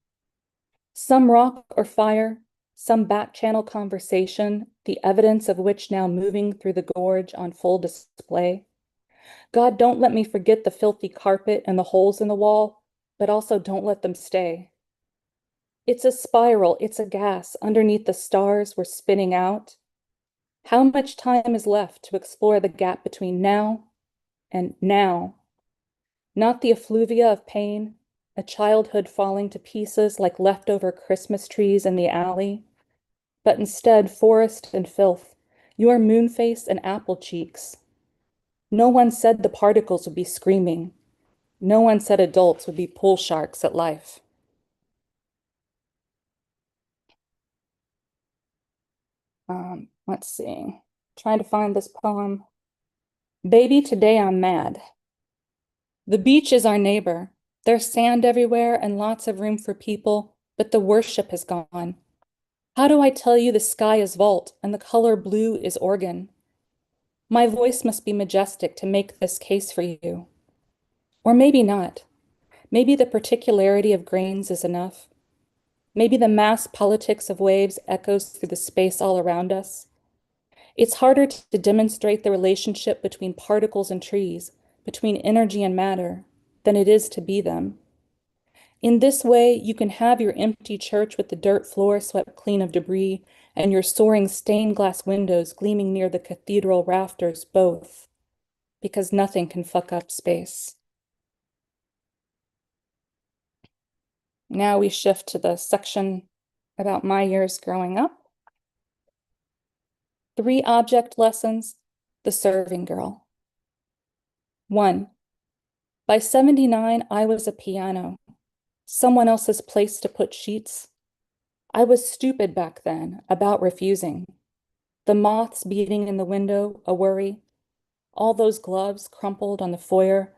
Speaker 11: Some rock or fire, some back channel conversation, the evidence of which now moving through the gorge on full display. God, don't let me forget the filthy carpet and the holes in the wall, but also don't let them stay. It's a spiral, it's a gas underneath the stars we're spinning out. How much time is left to explore the gap between now and now? Not the effluvia of pain, a childhood falling to pieces like leftover Christmas trees in the alley, but instead forest and filth, your moon face and apple cheeks. No one said the particles would be screaming. No one said adults would be pool sharks at life. Let's see. Trying to find this poem. Baby, today I'm mad. The beach is our neighbor. There's sand everywhere and lots of room for people, but the worship has gone. How do I tell you the sky is vault and the color blue is organ? My voice must be majestic to make this case for you. Or maybe not. Maybe the particularity of grains is enough. Maybe the mass politics of waves echoes through the space all around us. It's harder to demonstrate the relationship between particles and trees, between energy and matter, than it is to be them. In this way, you can have your empty church with the dirt floor swept clean of debris and your soaring stained glass windows gleaming near the cathedral rafters both, because nothing can fuck up space. Now we shift to the section about my years growing up. 3 object lessons, the serving girl. 1. By 79, I was a piano, someone else's place to put sheets. I was stupid back then about refusing. The moths beating in the window, a worry. All those gloves crumpled on the foyer.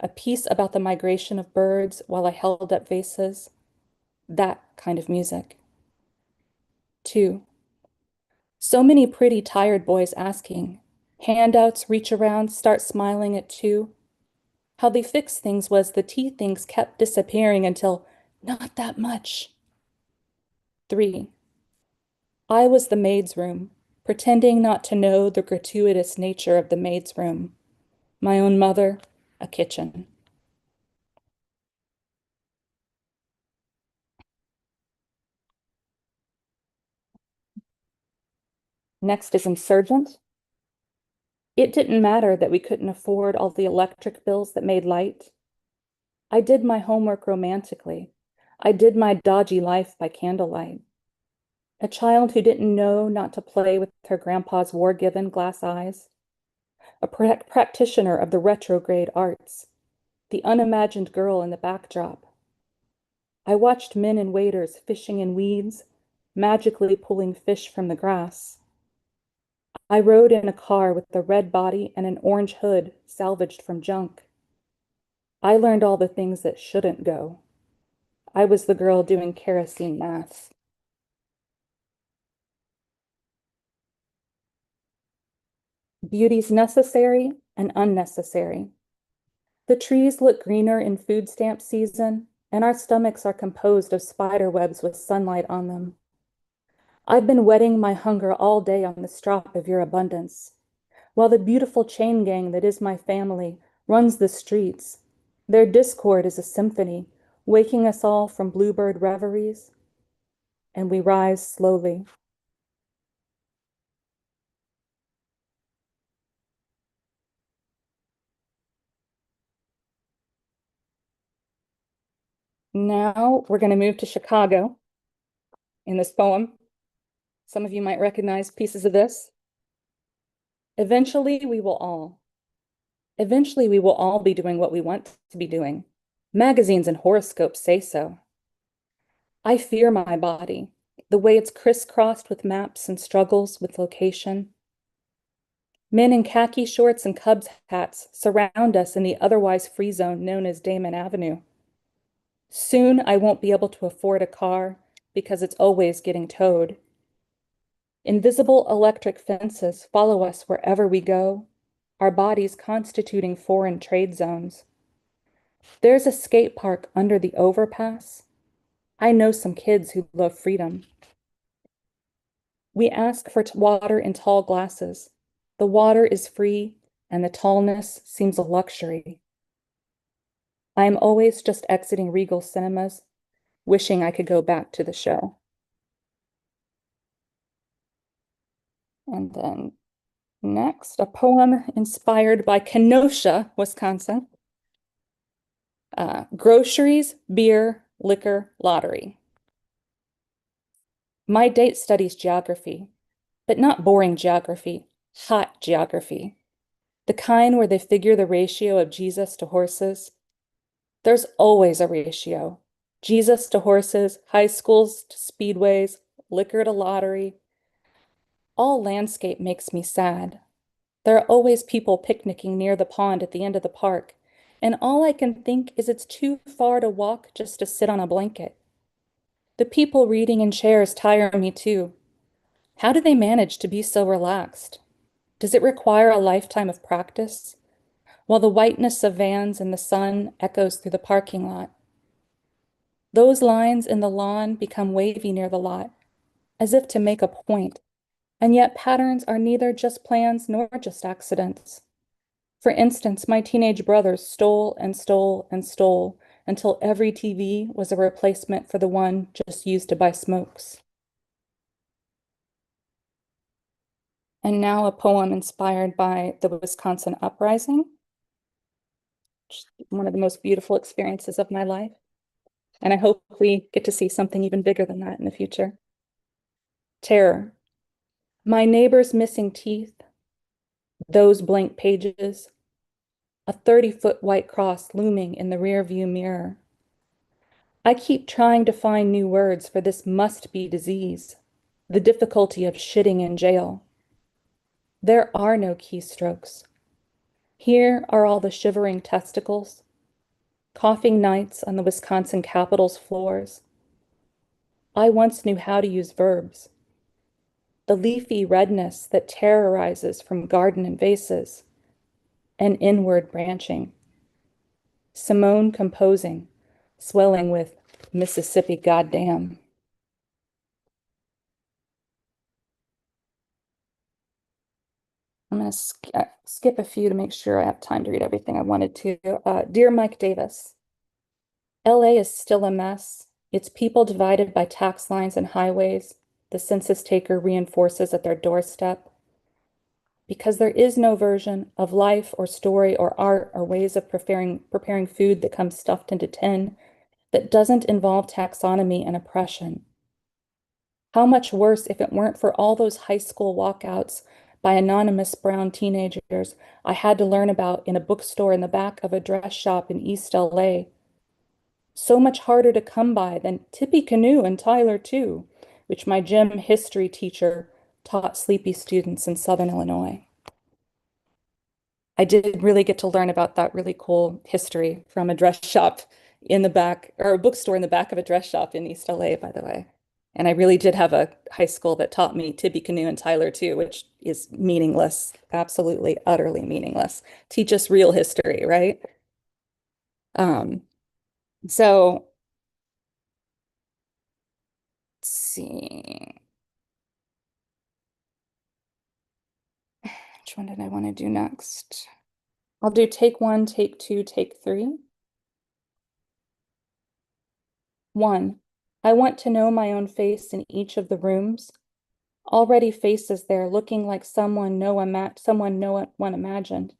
Speaker 11: A piece about the migration of birds while I held up vases. That kind of music. 2. So many pretty tired boys asking. Handouts, reach around, start smiling at 2. How they fixed things was the tea things kept disappearing until not that much. 3. I was the maid's room, pretending not to know the gratuitous nature of the maid's room. My own mother, a kitchen. Next is insurgent. It didn't matter that we couldn't afford all the electric bills that made light. I did my homework romantically. I did my dodgy life by candlelight. A child who didn't know not to play with her grandpa's war-given glass eyes. A practitioner of the retrograde arts. The unimagined girl in the backdrop. I watched men and waiters fishing in weeds, magically pulling fish from the grass. I rode in a car with a red body and an orange hood salvaged from junk. I learned all the things that shouldn't go. I was the girl doing kerosene math. Beauty's necessary and unnecessary. The trees look greener in food stamp season, and our stomachs are composed of spider webs with sunlight on them. I've been whetting my hunger all day on the strop of your abundance, while the beautiful chain gang that is my family runs the streets. Their discord is a symphony, waking us all from bluebird reveries, and we rise slowly. Now we're going to move to Chicago in this poem. Some of you might recognize pieces of this. Eventually we will all be doing what we want to be doing. Magazines and horoscopes say so. I fear my body, the way it's crisscrossed with maps and struggles with location. Men in khaki shorts and Cubs hats surround us in the otherwise free zone known as Damon Avenue. Soon I won't be able to afford a car because it's always getting towed. Invisible electric fences follow us wherever we go, our bodies constituting foreign trade zones. There's a skate park under the overpass. I know some kids who love freedom. We ask for water in tall glasses. The water is free, and the tallness seems a luxury. I am always just exiting Regal cinemas, wishing I could go back to the show. And then next, a poem inspired by Kenosha, Wisconsin. Groceries, beer, liquor, lottery. My date studies geography, but not boring geography, hot geography. The kind where they figure the ratio of Jesus to horses. There's always a ratio. Jesus to horses, high schools to speedways, liquor to lottery. All landscape makes me sad. There are always people picnicking near the pond at the end of the park, and all I can think is it's too far to walk just to sit on a blanket. The people reading in chairs tire me too. How do they manage to be so relaxed? Does it require a lifetime of practice? While the whiteness of vans in the sun echoes through the parking lot. Those lines in the lawn become wavy near the lot, as if to make a point, and yet patterns are neither just plans nor just accidents. For instance, my teenage brothers stole and stole and stole until every TV was a replacement for the one just used to buy smokes. And now a poem inspired by the Wisconsin uprising, one of the most beautiful experiences of my life. And I hope we get to see something even bigger than that in the future. Terror. My neighbor's missing teeth, those blank pages, a 30-foot white cross looming in the rearview mirror. I keep trying to find new words for this must-be disease, the difficulty of shitting in jail. There are no keystrokes. Here are all the shivering testicles, coughing nights on the Wisconsin Capitol's floors. I once knew how to use verbs. The leafy redness that terrorizes from garden and vases, and inward branching. Simone composing, swelling with Mississippi goddamn. I'm going to skip a few to make sure I have time to read everything I wanted to. Dear Mike Davis, LA is still a mess. Its people divided by tax lines and highways. The census taker reinforces at their doorstep. because there is no version of life or story or art or ways of preparing food that comes stuffed into tin that doesn't involve taxonomy and oppression. How much worse if it weren't for all those high school walkouts by anonymous brown teenagers I had to learn about in a bookstore in the back of a dress shop in East LA. So much harder to come by than Tippecanoe and Tyler too, which my gym history teacher taught sleepy students in Southern Illinois. I did really get to learn about that really cool history from a dress shop in the back, or a bookstore in the back of a dress shop in East LA, by the way. And I really did have a high school that taught me Tippecanoe and Tyler too, which is meaningless, absolutely, utterly meaningless. Teach us real history, right? So let's see. Which one did I want to do next? I'll do take 1, take 2, take 3. 1. I want to know my own face in each of the rooms. Already faces there looking like someone no one imagined.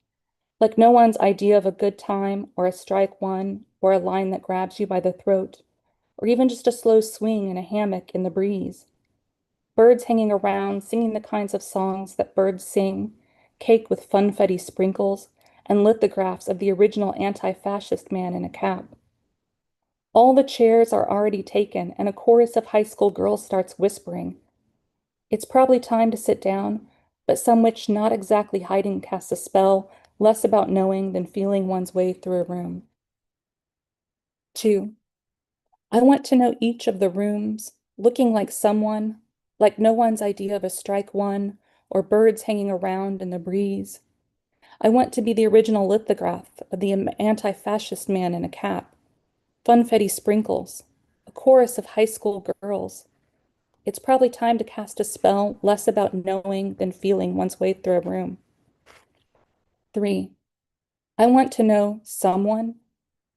Speaker 11: Like no one's idea of a good time or a strike one or a line that grabs you by the throat, or even just a slow swing in a hammock in the breeze. Birds hanging around, singing the kinds of songs that birds sing, cake with funfetti sprinkles, and lithographs of the original anti-fascist man in a cap. All the chairs are already taken, and a chorus of high school girls starts whispering. It's probably time to sit down, but some witch not exactly hiding casts a spell, less about knowing than feeling one's way through a room. 2. I want to know each of the rooms, looking like someone, like no one's idea of a strike one, or birds hanging around in the breeze. I want to be the original lithograph of the anti-fascist man in a cap. Funfetti sprinkles, a chorus of high school girls. It's probably time to cast a spell less about knowing than feeling one's way through a room. 3. I want to know someone,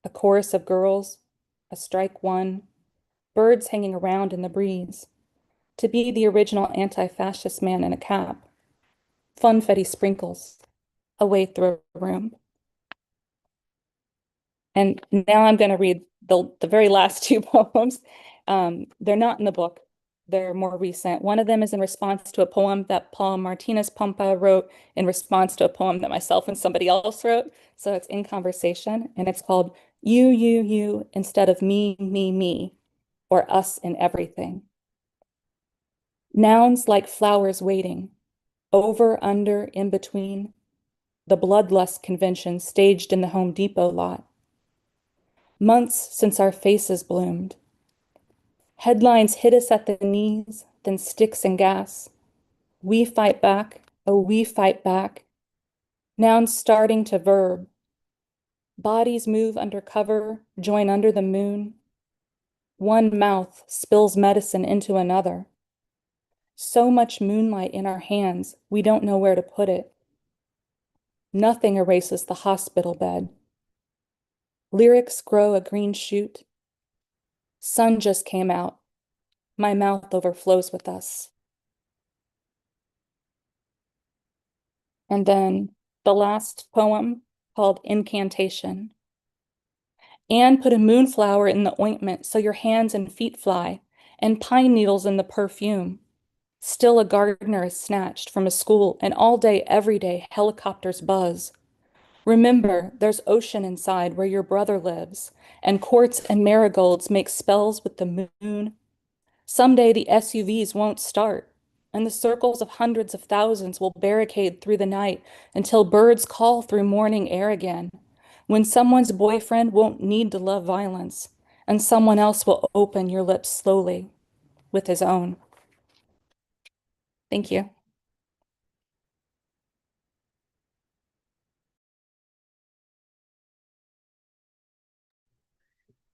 Speaker 11: a chorus of girls, a strike one, birds hanging around in the breeze, to be the original anti-fascist man in a cap. Funfetti sprinkles, a way through a room. And now I'm going to read the very last 2 poems. They're not in the book. They're more recent. One of them is in response to a poem that Paul Martinez Pompa wrote in response to a poem that myself and somebody else wrote. So it's in conversation, and it's called You, instead of me, or us in everything. Nouns like flowers waiting, over, under, in between, the bloodlust convention staged in the Home Depot lot. Months since our faces bloomed. Headlines hit us at the knees, then sticks and gas. We fight back, oh, we fight back. Nouns starting to verb. Bodies move under cover, join under the moon. One mouth spills medicine into another. So much moonlight in our hands, we don't know where to put it. Nothing erases the hospital bed. Lyrics grow a green shoot. Sun just came out. My mouth overflows with us. And then the last poem called Incantation. Anne put a moonflower in the ointment so your hands and feet fly, and pine needles in the perfume. Still a gardener is snatched from a school, and all day, every day, helicopters buzz. Remember, there's ocean inside where your brother lives, and quartz and marigolds make spells with the moon. Someday the SUVs won't start, and the circles of hundreds of thousands will barricade through the night until birds call through morning air again, when someone's boyfriend won't need to love violence, and someone else will open your lips slowly with his own. Thank you.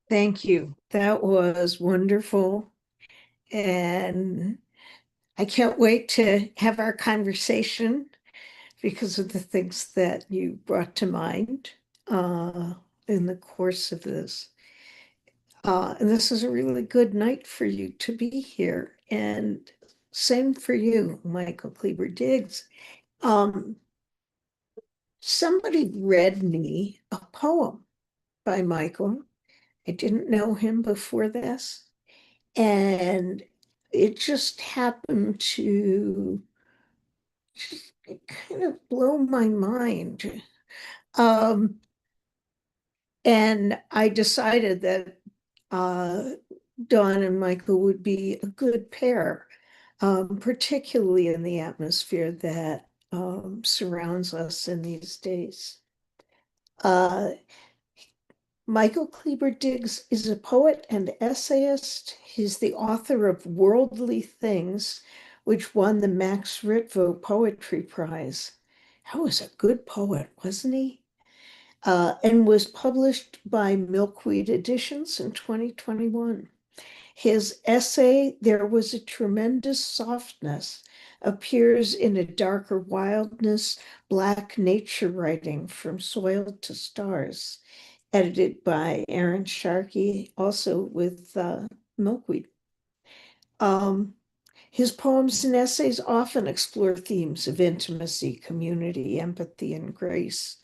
Speaker 2: Thank you. That was wonderful. And I can't wait to have our conversation because of the things that you brought to mind in the course of this. And this is a really good night for you to be here. And same for you, Michael Kleber-Diggs. Um, somebody read me a poem by Michael. I didn't know him before this. And it just happened to just kind of blow my mind. And I decided that Dawn and Michael would be a good pair, particularly in the atmosphere that surrounds us in these days. Michael Kleber-Diggs is a poet and essayist. He's the author of Worldly Things, which won the Max Ritvo Poetry Prize. That was a good poet, wasn't he? And was published by Milkweed Editions in 2021. His essay, There Was a Tremendous Softness, appears in A Darker Wildness, Black Nature Writing from Soil to Stars, edited by Aaron Sharkey, also with Milkweed. His poems and essays often explore themes of intimacy, community, empathy, and grace.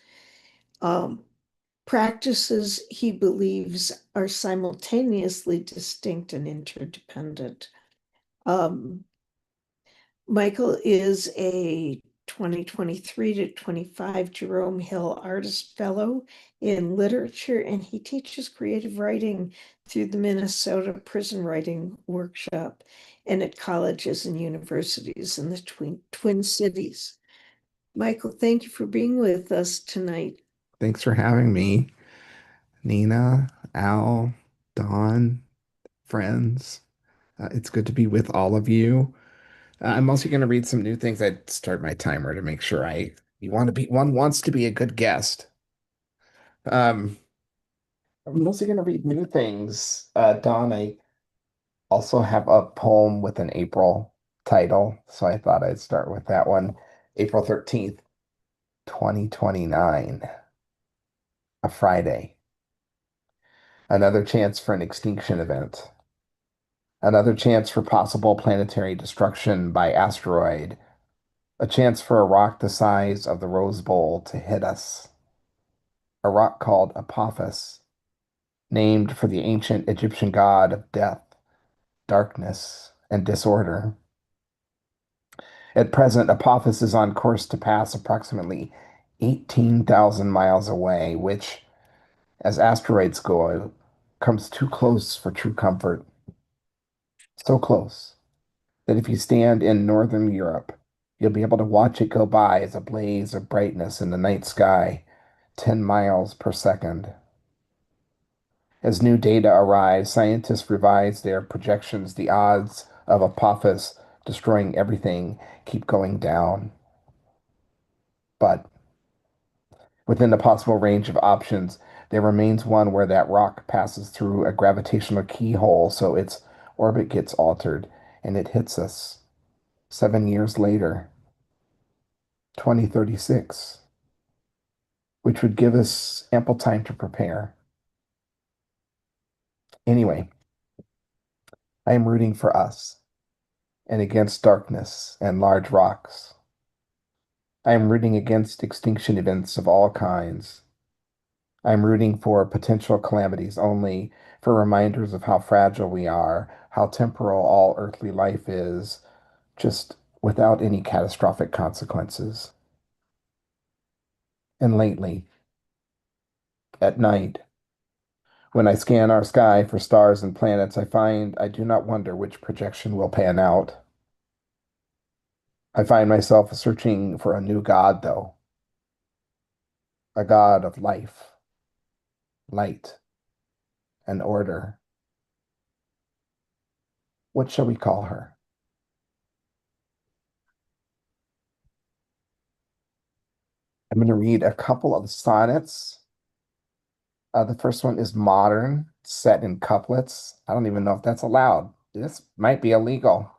Speaker 2: Practices he believes are simultaneously distinct and interdependent. Michael is a 2023 to 25 Jerome Hill Artist Fellow in Literature, and he teaches creative writing through the Minnesota Prison Writing Workshop and at colleges and universities in the Twin Cities. Michael, thank you for being with us tonight.
Speaker 12: Thanks for having me, Nina, Al, Don, friends. It's good to be with all of you. I'm also going to read some new things. I'd start my timer to make sure one wants to be a good guest. I'm mostly going to read new things. Don, I also have a poem with an April title, so I thought I'd start with that one. April 13th, 2029, a Friday. Another chance for an extinction event. Another chance for possible planetary destruction by asteroid. A chance for a rock the size of the Rose Bowl to hit us. A rock called Apophis, named for the ancient Egyptian god of death, darkness, and disorder. At present, Apophis is on course to pass approximately 18,000 miles away, which, as asteroids go, comes too close for true comfort. So close that if you stand in northern Europe, you'll be able to watch it go by as a blaze of brightness in the night sky, 10 miles per second. As new data arrives, scientists revise their projections. The odds of Apophis destroying everything keep going down. But within the possible range of options, there remains one where that rock passes through a gravitational keyhole, so its orbit gets altered and it hits us 7 years later, 2036, which would give us ample time to prepare. Anyway, I am rooting for us and against darkness and large rocks. I am rooting against extinction events of all kinds. I am rooting for potential calamities only, for reminders of how fragile we are, how temporal all earthly life is, just without any catastrophic consequences. And lately, at night, when I scan our sky for stars and planets, I find I do not wonder which projection will pan out. I find myself searching for a new God, though. A God of life, light, and order. What shall we call her? I'm going to read a couple of sonnets. The first one is modern, set in couplets. I don't even know if that's allowed. This might be illegal.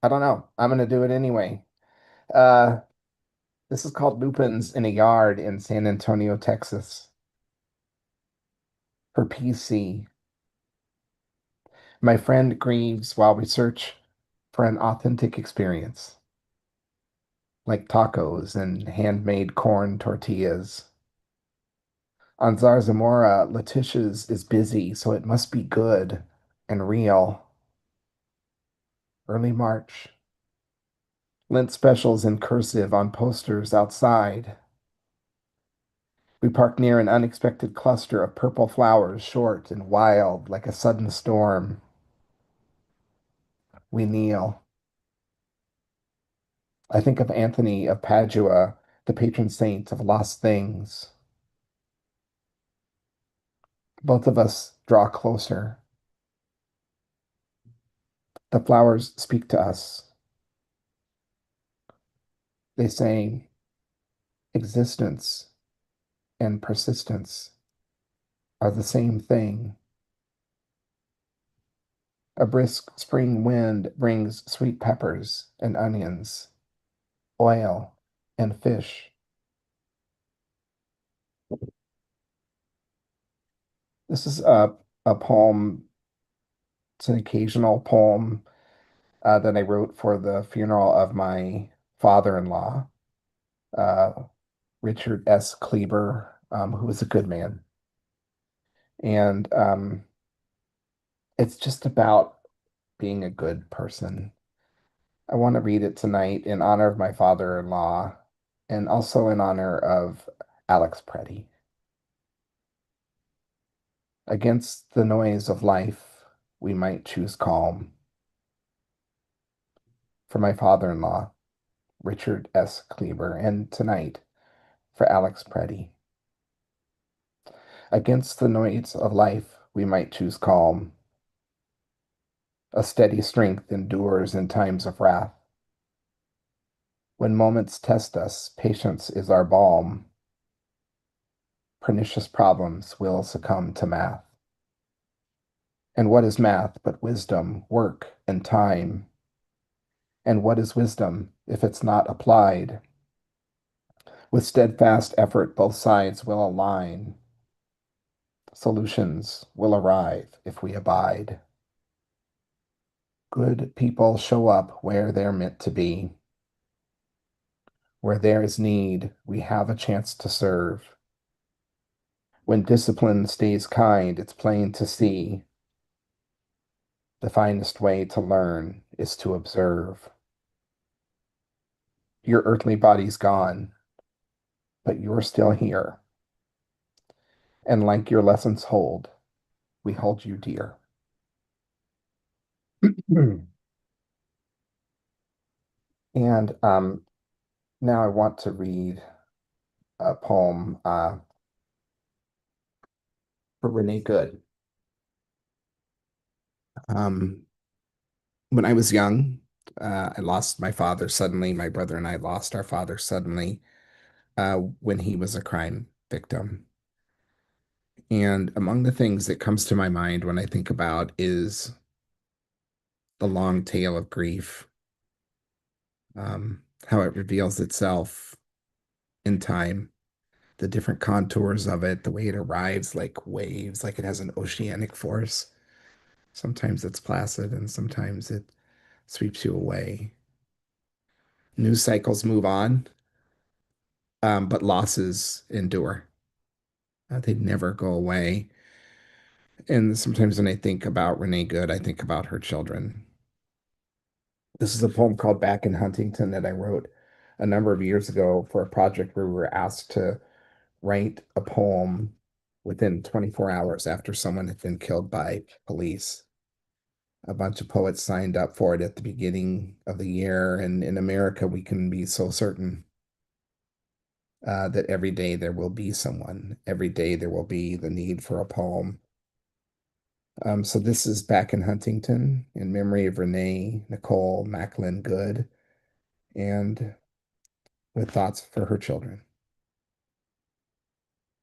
Speaker 12: I don't know. I'm going to do it anyway. This is called Lupins in a Yard in San Antonio, Texas. For PC. My friend grieves while we search for an authentic experience. like tacos and handmade corn tortillas. On Zarzamora, Letitia's is busy, so it must be good and real. Early March. Lent specials in cursive on posters outside. We park near an unexpected cluster of purple flowers, short and wild, like a sudden storm. We kneel. I think of Anthony of Padua, the patron saint of lost things. Both of us draw closer. The flowers speak to us. They say existence and persistence are the same thing. A brisk spring wind brings sweet peppers and onions, oil and fish. This is a poem. It's an occasional poem that I wrote for the funeral of my father-in-law, uh, Richard S. Kleber, who was a good man. And it's just about being a good person. I want to read it tonight in honor of my father-in-law and also in honor of Alex Preddy. Against the noise of life, we might choose calm. For my father-in-law, Richard S. Kleber, and tonight for Alex Preddy. Against the noise of life, we might choose calm. A steady strength endures in times of wrath. When moments test us, patience is our balm. Pernicious problems will succumb to math. And what is math but wisdom, work, and time? And what is wisdom if it's not applied? With steadfast effort, both sides will align. Solutions will arrive if we abide. Good people show up where they're meant to be. Where there is need, we have a chance to serve. When discipline stays kind, it's plain to see. The finest way to learn is to observe. Your earthly body's gone, but you're still here. And like your lessons hold, we hold you dear. And now I want to read a poem for Renee Good. When I was young, I lost my father suddenly. My brother and I lost our father suddenly when he was a crime victim. And among the things that comes to my mind when I think about is the long tale of grief, how it reveals itself in time, the different contours of it, the way it arrives like waves, like it has an oceanic force. Sometimes it's placid and sometimes it sweeps you away. News cycles move on, but losses endure. They never go away. And sometimes when I think about Renee Good, I think about her children. This is a poem called Back in Huntington that I wrote a number of years ago for a project where we were asked to write a poem within 24 hours after someone had been killed by police. A bunch of poets signed up for it at the beginning of the year, and in America, we can be so certain that every day there will be someone. Every day there will be the need for a poem. So this is Back in Huntington in memory of Renee Nicole Macklin Good and with thoughts for her children.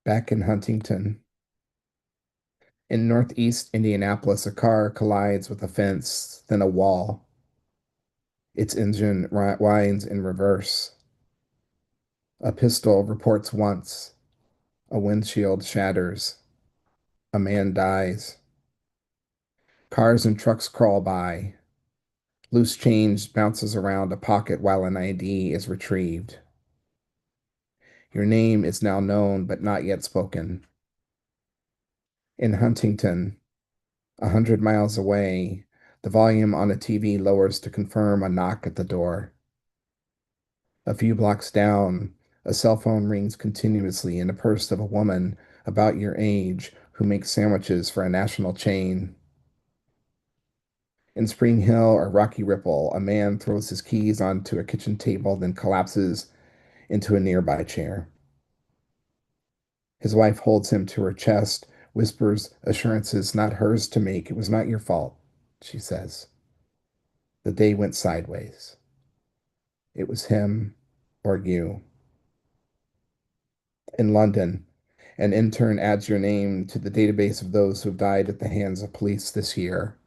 Speaker 12: Back in Huntington. In northeast Indianapolis, a car collides with a fence, then a wall. Its engine winds in reverse. A pistol reports once. A windshield shatters. A man dies. Cars and trucks crawl by. Loose change bounces around a pocket while an ID is retrieved. Your name is now known but not yet spoken. In Huntington, 100 miles away, the volume on a TV lowers to confirm a knock at the door. A few blocks down, a cell phone rings continuously in the purse of a woman about your age who makes sandwiches for a national chain. In Spring Hill or Rocky Ripple, a man throws his keys onto a kitchen table, then collapses into a nearby chair. His wife holds him to her chest, whispers assurances not hers to make. It was not your fault, she says. The day went sideways. It was him or you. In London, an intern adds your name to the database of those who have died at the hands of police this year.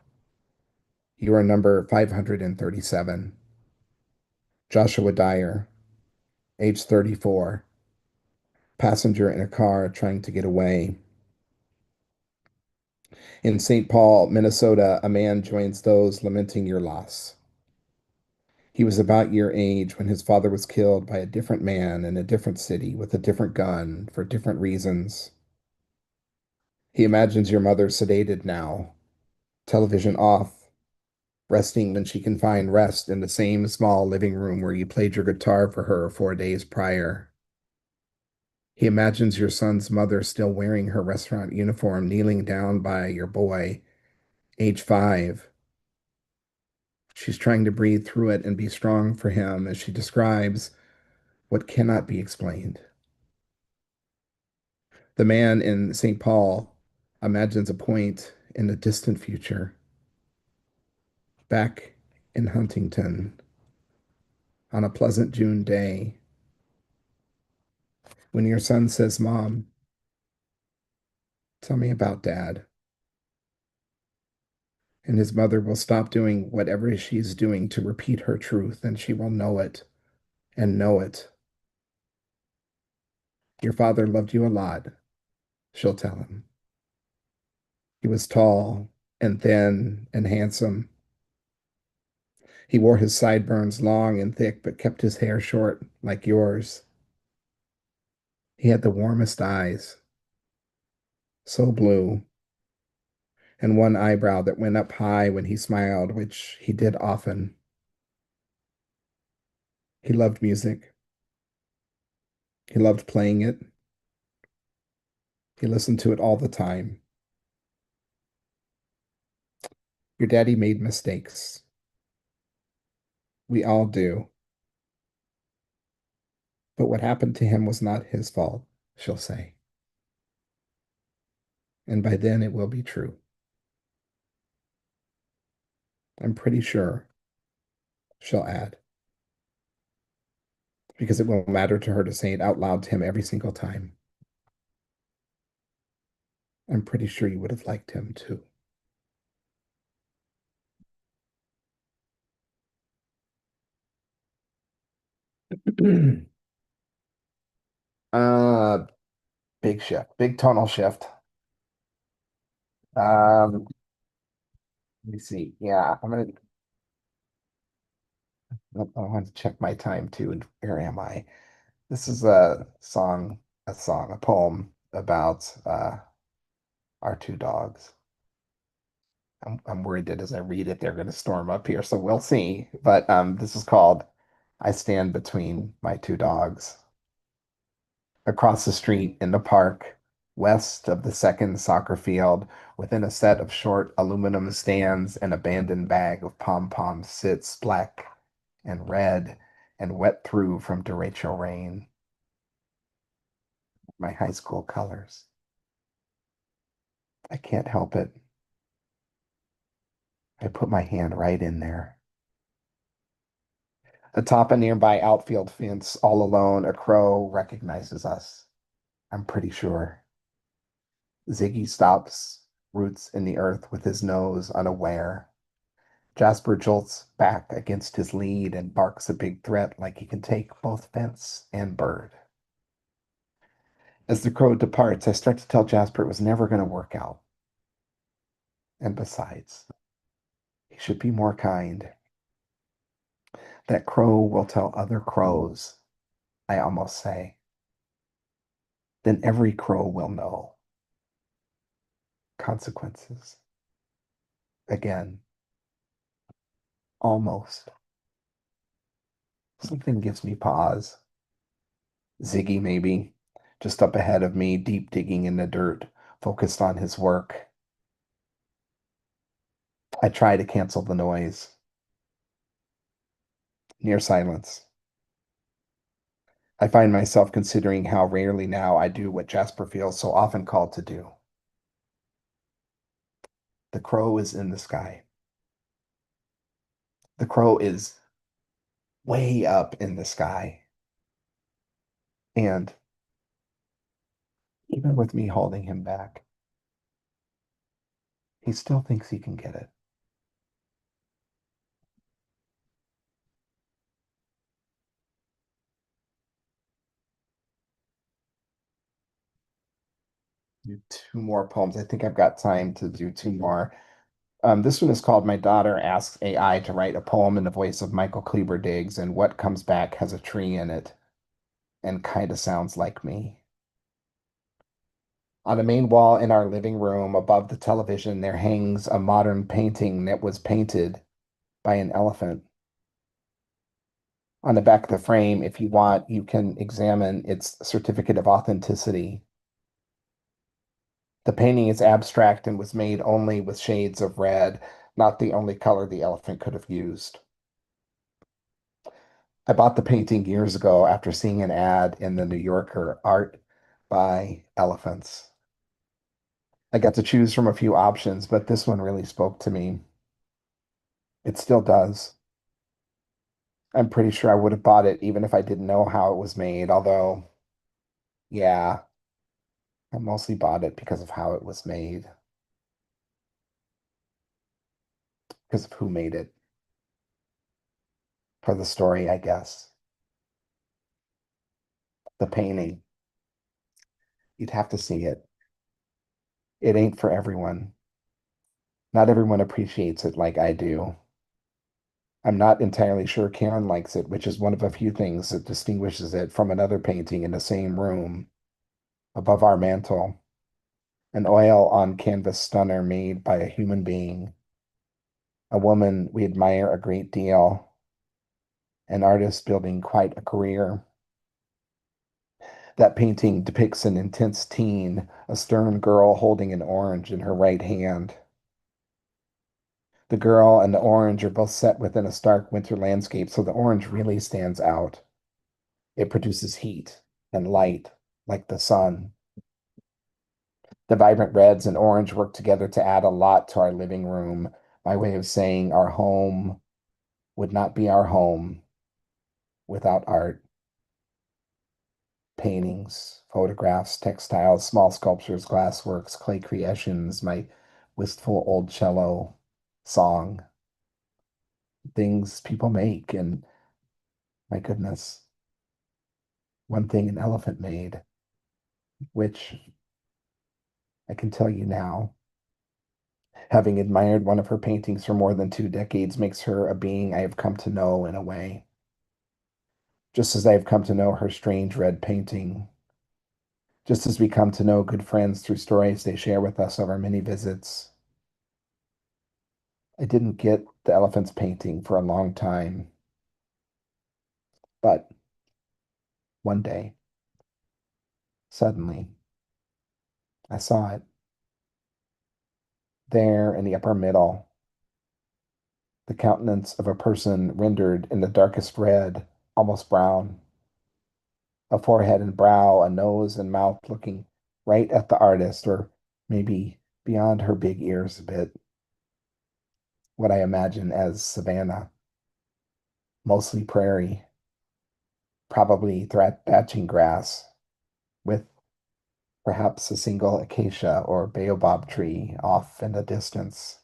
Speaker 12: You are number 537. Joshua Dyer, age 34, passenger in a car trying to get away. In St. Paul, Minnesota, a man joins those lamenting your loss. He was about your age when his father was killed by a different man in a different city with a different gun for different reasons. He imagines your mother sedated now, television off, resting when she can find rest in the same small living room where you played your guitar for her 4 days prior. He imagines your son's mother still wearing her restaurant uniform, kneeling down by your boy, age 5. She's trying to breathe through it and be strong for him as she describes what cannot be explained. The man in St. Paul imagines a point in the distant future, back in Huntington, on a pleasant June day, when your son says, "Mom, tell me about Dad." And his mother will stop doing whatever she's doing to repeat her truth, and she will know it and know it. Your father loved you a lot, she'll tell him. He was tall and thin and handsome. He wore his sideburns long and thick, but kept his hair short like yours. He had the warmest eyes, so blue, and one eyebrow that went up high when he smiled, which he did often. He loved music. He loved playing it. He listened to it all the time. Your daddy made mistakes. We all do. But what happened to him was not his fault, she'll say. And by then it will be true. I'm pretty sure, she'll add, because it will matter to her to say it out loud to him every single time. I'm pretty sure you would have liked him too. uh, Big shift, big tonal shift. Let me see. Yeah, I want to check my time too. And where am I? This is a poem about our two dogs. I'm worried that as I read it, they're going to storm up here, so we'll see. But this is called "I Stand Between My Two Dogs." Across the street in the park, west of the second soccer field, within a set of short aluminum stands, an abandoned bag of pom-poms sits black and red and wet through from torrential rain. My high school colors. I can't help it. I put my hand right in there. Atop a nearby outfield fence, all alone, a crow recognizes us. I'm pretty sure. Ziggy stops, roots in the earth with his nose unaware. Jasper jolts back against his lead and barks a big threat like he can take both fence and bird. As the crow departs, I start to tell Jasper it was never going to work out. And besides, he should be more kind. That crow will tell other crows, I almost say. Then every crow will know. Consequences. Again, almost. Something gives me pause. Ziggy, maybe, just up ahead of me, deep digging in the dirt, focused on his work. I try to cancel the noise. Near silence. I find myself considering how rarely now I do what Jasper feels so often called to do. The crow is in the sky. The crow is way up in the sky. And even with me holding him back, he still thinks he can get it. Do two more poems. I think I've got time to do two more. This one is called My Daughter Asks AI to Write a Poem in the Voice of Michael Kleber-Diggs, and what comes back has a tree in it and kind of sounds like me. On a main wall in our living room above the television, there hangs a modern painting that was painted by an elephant. On the back of the frame, if you want, you can examine its certificate of authenticity. The painting is abstract and was made only with shades of red, not the only color the elephant could have used. I bought the painting years ago after seeing an ad in the New Yorker, Art by Elephants. I got to choose from a few options, but this one really spoke to me. It still does. I'm pretty sure I would have bought it even if I didn't know how it was made, although, yeah, I mostly bought it because of how it was made, because of who made it, for the story, I guess. The painting, you'd have to see it. It ain't for everyone. Not everyone appreciates it like I do. I'm not entirely sure Karen likes it, which is one of a few things that distinguishes it from another painting in the same room above our mantel, an oil on canvas stunner made by a human being, a woman we admire a great deal, an artist building quite a career. That painting depicts an intense teen, a stern girl holding an orange in her right hand. The girl and the orange are both set within a stark winter landscape, so the orange really stands out. It produces heat and light like the sun. The vibrant reds and orange work together to add a lot to our living room, by way of saying our home would not be our home without art. Paintings, photographs, textiles, small sculptures, glassworks, clay creations, my wistful old cello song, things people make, and my goodness, one thing an elephant made, which I can tell you now, having admired one of her paintings for more than 2 decades, makes her a being I have come to know in a way, just as I have come to know her strange red painting, just as we come to know good friends through stories they share with us over many visits. I didn't get the elephant's painting for a long time, but one day, suddenly, I saw it there in the upper middle, the countenance of a person rendered in the darkest red, almost brown, a forehead and brow, a nose and mouth looking right at the artist, or maybe beyond her big ears a bit, what I imagine as savanna, mostly prairie, probably thatching grass, with perhaps a single acacia or baobab tree off in the distance.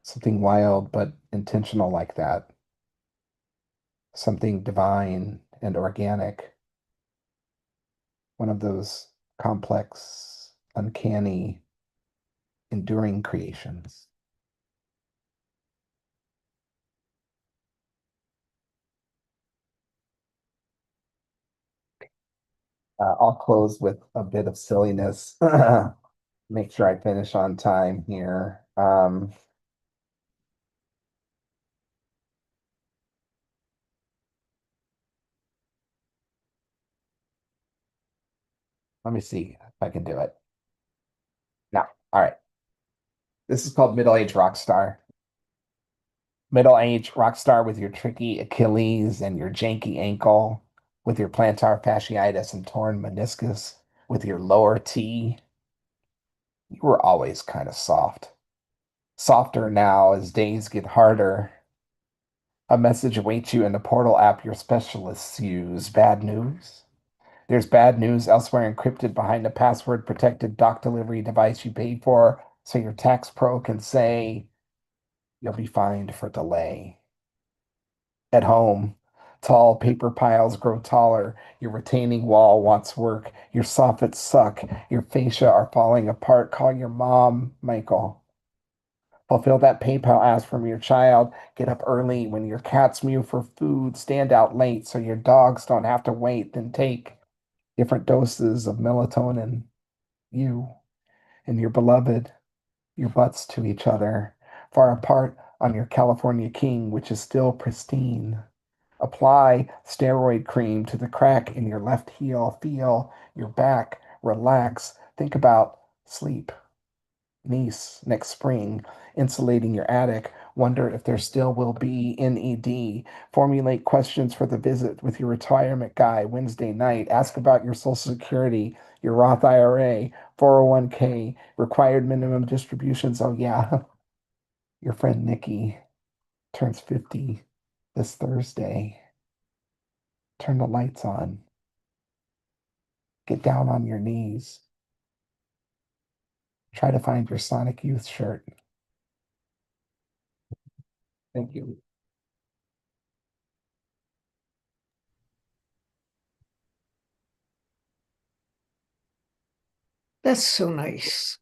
Speaker 12: Something wild but intentional like that. Something divine and organic. One of those complex, uncanny, enduring creations. I'll close with a bit of silliness. Make sure I finish on time here. Let me see if I can do it. No. All right. This is called Middle-Aged Rock Star. Middle-aged rock star with your tricky Achilles and your janky ankle, with your plantar fasciitis and torn meniscus, with your lower T. You were always kind of soft. Softer now as days get harder. A message awaits you in the portal app your specialists use. Bad news? There's bad news elsewhere encrypted behind a password protected dock delivery device you paid for so your tax pro can say you'll be fined for delay. At home, tall paper piles grow taller. Your retaining wall wants work. Your soffits suck. Your fascia are falling apart. Call your mom, Michael. Fulfill that PayPal ask from your child. Get up early when your cats mew for food. Stand out late so your dogs don't have to wait. Then take different doses of melatonin. You and your beloved, your butts to each other, far apart on your California King, which is still pristine. Apply steroid cream to the crack in your left heel. Feel your back. Relax. Think about sleep. Niece next spring. Insulating your attic. Wonder if there still will be NED. Formulate questions for the visit with your retirement guy Wednesday night. Ask about your Social Security, your Roth IRA, 401k, required minimum distributions. Oh, yeah. Your friend Nikki turns 50 this Thursday. Turn the lights on. Get down on your knees. Try to find your Sonic Youth shirt. Thank you.
Speaker 2: That's so nice.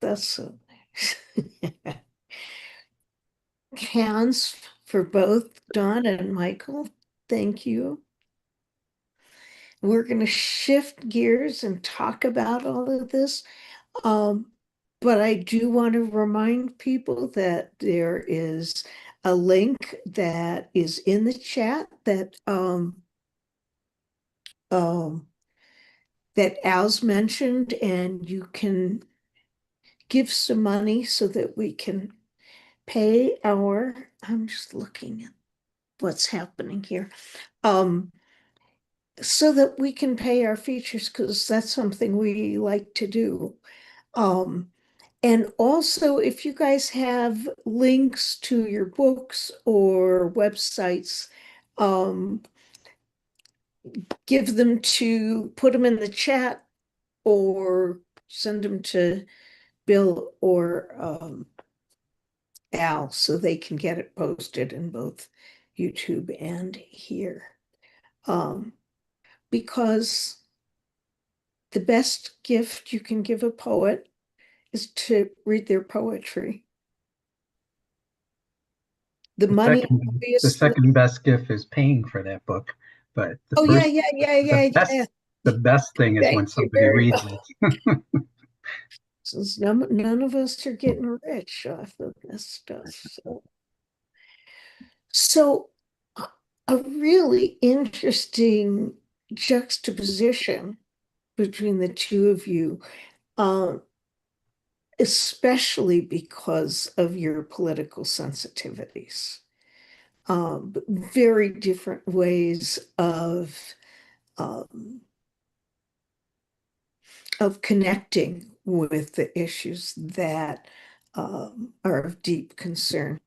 Speaker 2: That's so nice. Hands for both Don and Michael. Thank you. We're going to shift gears and talk about all of this. But I do want to remind people that there is a link that is in the chat um, that Al's mentioned, and you can give some money so that we can pay our, I'm just looking at what's happening here. So that we can pay our features, because that's something we like to do. And also, if you guys have links to your books or websites, put them in the chat or send them to Bill or Al so they can get it posted in both YouTube and here. Because the best gift you can give a poet is to read their poetry. The money,
Speaker 1: The
Speaker 2: obviously.
Speaker 1: second best gift is paying for that book, but the
Speaker 2: Oh, yeah,
Speaker 1: first,
Speaker 2: yeah.
Speaker 1: the best thing is
Speaker 2: Thank
Speaker 1: when
Speaker 2: you
Speaker 1: somebody
Speaker 2: very
Speaker 1: reads
Speaker 2: much.
Speaker 1: it.
Speaker 2: Since none of us are getting rich off of this stuff. So a really interesting juxtaposition between the two of you, especially because of your political sensitivities. Very different ways um, of connecting with the issues that are of deep concern.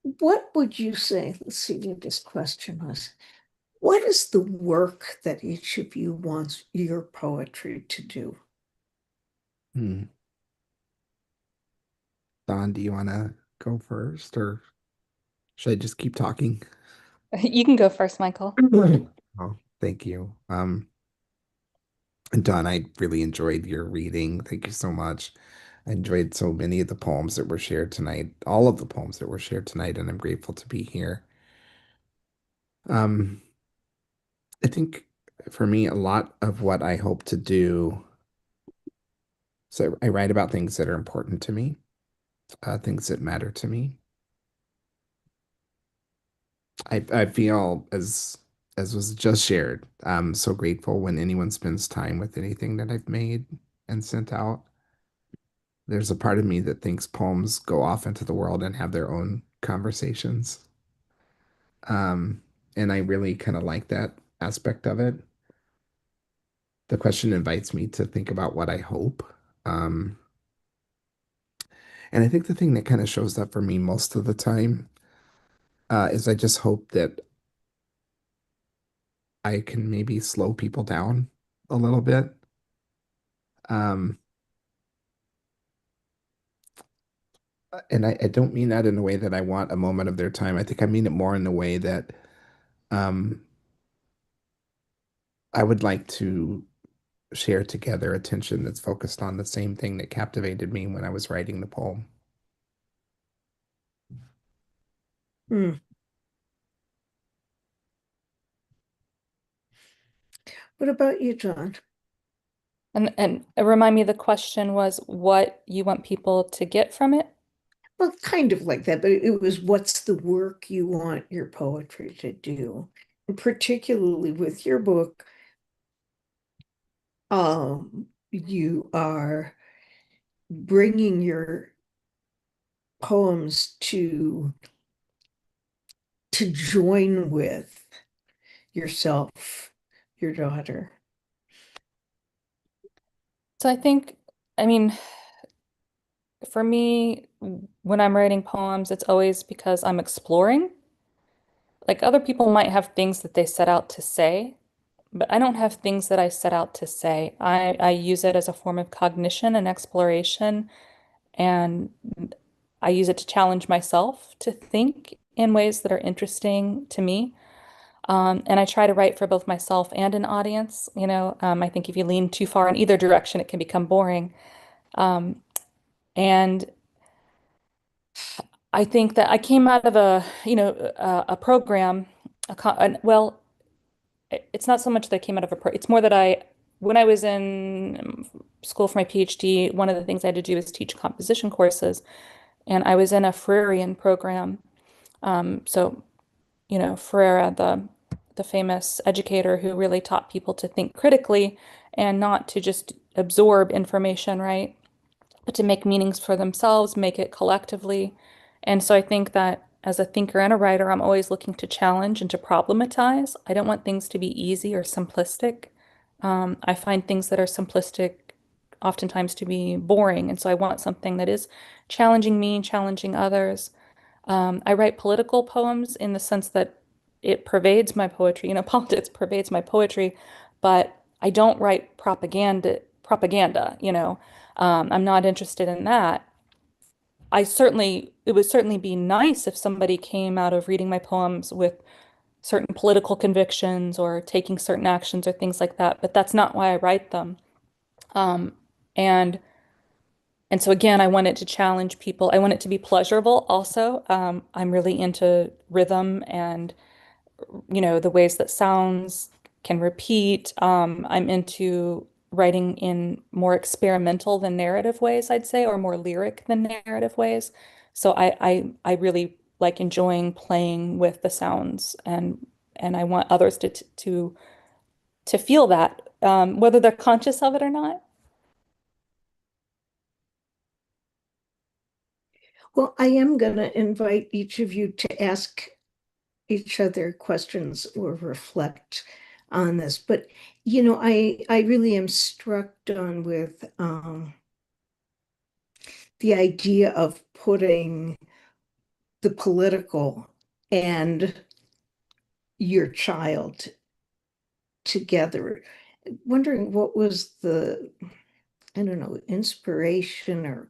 Speaker 2: What would you say? Let's see what this question was. What is the work that each of you wants your poetry to do?
Speaker 12: Don, do you want to go first, or should I just keep talking?
Speaker 11: You can go first, Michael.
Speaker 12: Oh, thank you. And Don, I really enjoyed your reading. Thank you so much. I enjoyed so many of the poems that were shared tonight, all of the poems that were shared tonight, and I'm grateful to be here. Um, I think for me, a lot of what I hope to do, so I write about things that are important to me, things that matter to me. I feel as was just shared, I'm so grateful when anyone spends time with anything that I've made and sent out. There's a part of me that thinks poems go off into the world and have their own conversations. Um, and I really kind of like that aspect of it. The question invites me to think about what I hope. Um, and I think the thing that kind of shows up for me most of the time is I just hope that I can maybe slow people down a little bit. Um, and I don't mean that in a way that I want a moment of their time. I think I mean it more in the way that um, I would like to share together attention that's focused on the same thing that captivated me when I was writing the poem.
Speaker 2: Hmm. What about you, John?
Speaker 11: And remind me, the question was what you want people to get from it?
Speaker 2: Well, kind of like that, but it was what's the work you want your poetry to do? And particularly with your book, you are bringing your poems to join with yourself, your daughter.
Speaker 11: So I think, I mean, for me, when I'm writing poems, it's always because I'm exploring. Like other people might have things that they set out to say, but I don't have things that I set out to say. I use it as a form of cognition and exploration, and I use it to challenge myself to think in ways that are interesting to me. And I try to write for both myself and an audience. I think if you lean too far in either direction, it can become boring. Um, and I think that I came out of a program, well, it's not so much that I came out of it's more that when I was in school for my PhD, one of the things I had to do was teach composition courses, and I was in a Freirean program. So, Freire, the famous educator who really taught people to think critically and not to just absorb information, right? But to make meanings for themselves, make it collectively. And so I think that as a thinker and a writer, I'm always looking to challenge and to problematize. I don't want things to be easy or simplistic. I find things that are simplistic oftentimes to be boring. And so I want something that is challenging me, challenging others. I write political poems in the sense that it pervades my poetry. Politics pervades my poetry, but I don't write propaganda. I'm not interested in that. It would certainly be nice if somebody came out of reading my poems with certain political convictions or taking certain actions or things like that, but that's not why I write them. Um, and and so again, I want it to challenge people. I want it to be pleasurable also. I'm really into rhythm and the ways that sounds can repeat. I'm into writing in more experimental than narrative ways, I'd say, or more lyric than narrative ways. So I really like enjoying playing with the sounds, and I want others to feel that, whether they're conscious of it or not.
Speaker 2: Well, I am going to invite each of you to ask each other questions or reflect on this. But I really am struck on with the idea of putting the political and your child together. Wondering what was I don't know, inspiration, or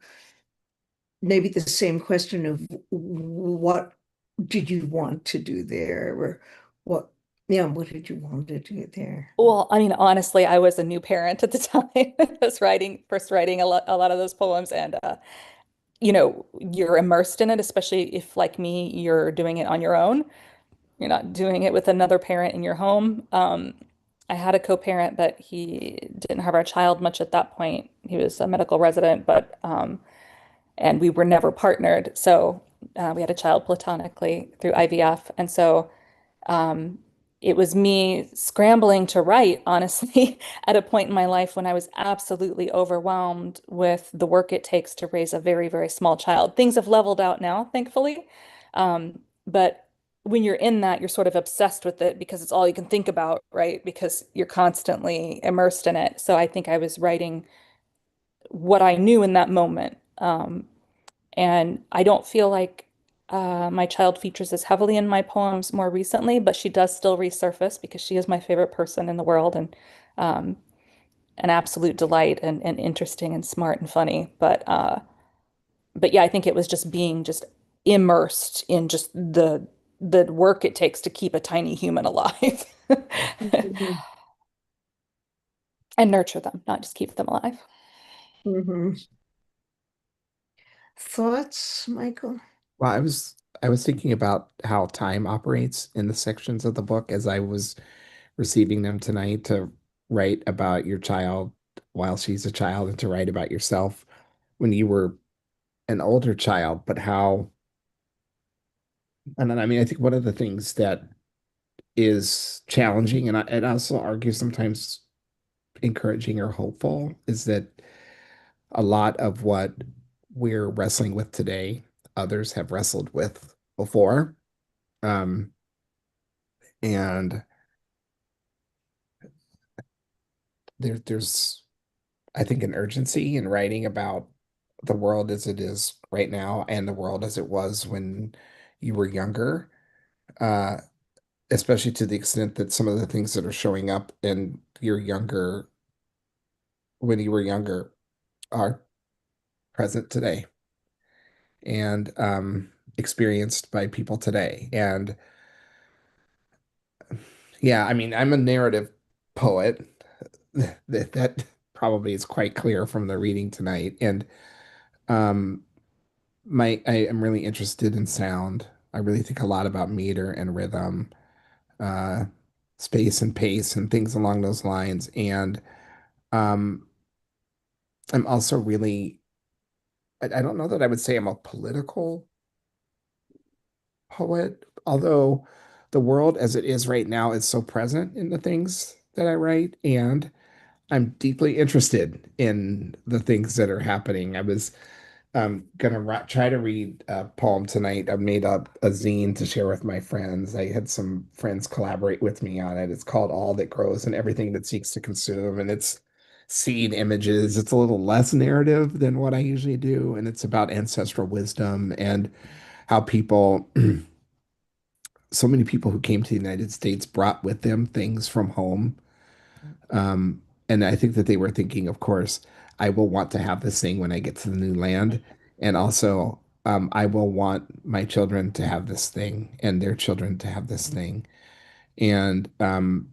Speaker 2: maybe the same question of what did you want to do there, or what did you want to do there?
Speaker 11: Well, I mean, honestly, I was a new parent at the time. I was first writing a lot of those poems, and you're immersed in it, especially if, like me, you're doing it on your own. You're not doing it with another parent in your home. I had a co-parent, but he didn't have our child much at that point. He was a medical resident, but and we were never partnered. So we had a child platonically through IVF. And so um, it was me scrambling to write, honestly, at a point in my life when I was absolutely overwhelmed with the work it takes to raise a very, very small child. Things have leveled out now, thankfully. But when you're in that, you're sort of obsessed with it because it's all you can think about, right? Because you're constantly immersed in it. So I think I was writing what I knew in that moment. And I don't feel like my child features as heavily in my poems more recently, but she does still resurface because she is my favorite person in the world and um, an absolute delight and interesting and smart and funny. But yeah, I think it was just being just immersed in just the work it takes to keep a tiny human alive
Speaker 2: Mhm.
Speaker 11: and nurture them, not just keep them alive.
Speaker 2: Mhm. Thoughts, Michael?
Speaker 12: Well, I was thinking about how time operates in the sections of the book as I was receiving them tonight to write about your child while she's a child and to write about yourself when you were an older child, but how, and then, I mean, I think one of the things that is challenging and I also argue sometimes encouraging or hopeful is that a lot of what we're wrestling with today, others have wrestled with before. Um, and there's I think an urgency in writing about the world as it is right now and the world as it was when you were younger, uh, especially to the extent that some of the things that are showing up in your younger when you were younger are present today and experienced by people today. And yeah, I mean, I'm a narrative poet. That probably is quite clear from the reading tonight. And um, I am really interested in sound. I really think a lot about meter and rhythm, uh, space and pace and things along those lines. And um, I'm also really, I don't know that I would say I'm a political poet, although the world as it is right now is so present in the things that I write, and I'm deeply interested in the things that are happening. I was gonna try to read a poem tonight. I've made up a zine to share with my friends. I had some friends collaborate with me on it. It's called All That Grows and Everything That Seeks to Consume, and it's seed images. It's a little less narrative than what I usually do, and it's about ancestral wisdom and how people so many people who came to the United States brought with them things from home. And I think that they were thinking, of course, I will want to have this thing when I get to the new land. And also, I will want my children to have this thing and their children to have this thing. And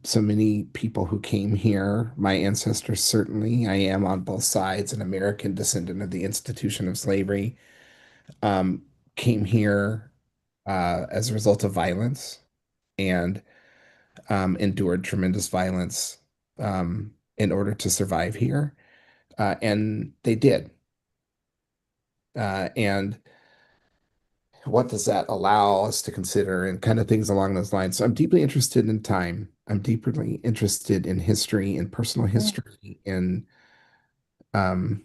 Speaker 12: so many people who came here, my ancestors certainly, I am on both sides, an American descendant of the institution of slavery, um, came here as a result of violence and endured tremendous violence in order to survive here. And they did. And what does that allow us to consider and kind of things along those lines? So I'm deeply interested in time. I'm deeply interested in history and personal history and um,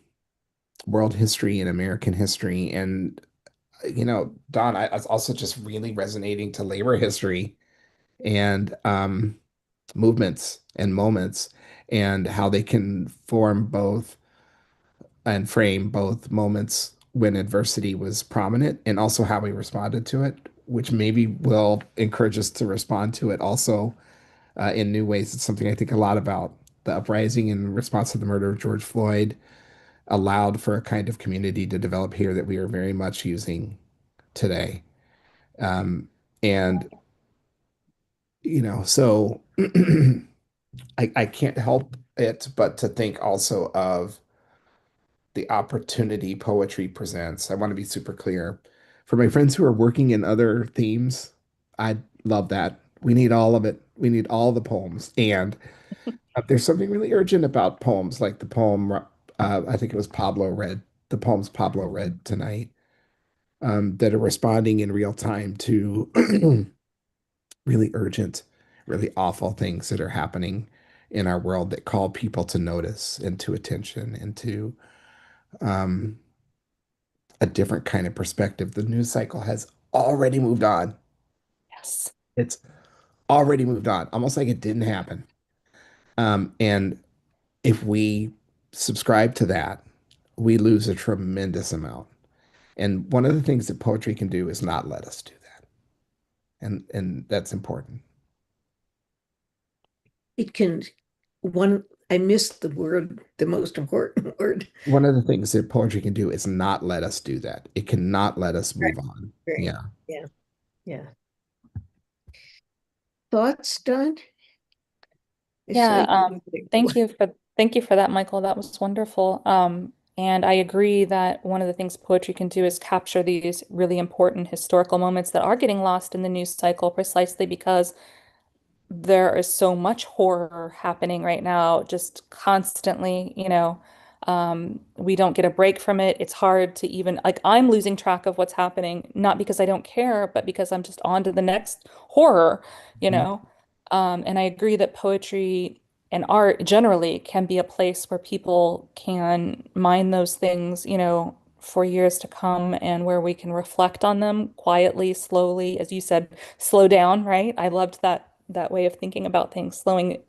Speaker 12: world history and American history. And, Don, I was also just really resonating to labor history and movements and moments and how they can form both and frame both moments when adversity was prominent and also how we responded to it, which maybe will encourage us to respond to it also in new ways. It's something I think a lot about. The uprising in response to the murder of George Floyd allowed for a kind of community to develop here that we are very much using today. And, so I can't help it but to think also of the opportunity poetry presents. I want to be super clear. For my friends who are working in other themes, I Love that. We need all of it. We need all the poems. And there's something really urgent about poems, like the poem, I think it was Pablo read, the poems Pablo read tonight, that are responding in real time to really urgent, really awful things that are happening in our world that call people to notice and to attention and to um, a different kind of perspective. The news cycle has already moved on.
Speaker 11: Yes.
Speaker 12: It's already moved on, almost like it didn't happen. And if we subscribe to that, we lose a tremendous amount. And one of the things that poetry can do is not let us do that. And that's important.
Speaker 2: It can, I missed the word, the most important word.
Speaker 12: One of the things that poetry can do is not let us do that. It cannot let us
Speaker 2: Right.
Speaker 12: move on.
Speaker 2: Right.
Speaker 12: Yeah.
Speaker 2: Yeah. Yeah. Thoughts, Don? I saw
Speaker 11: Yeah,
Speaker 2: you.
Speaker 11: thank you for that, Michael. That was wonderful. And I agree that one of the things poetry can do is capture these really important historical moments that are getting lost in the news cycle precisely because there is so much horror happening right now, just constantly, we don't get a break from it. It's hard to even, like, I'm losing track of what's happening, not because I don't care, but because I'm just on to the next horror, you
Speaker 12: Mhm.
Speaker 11: know? And I agree that poetry and art generally can be a place where people can mine those things, for years to come and where we can reflect on them quietly, slowly, as you said, slow down, right? I loved that way of thinking about things.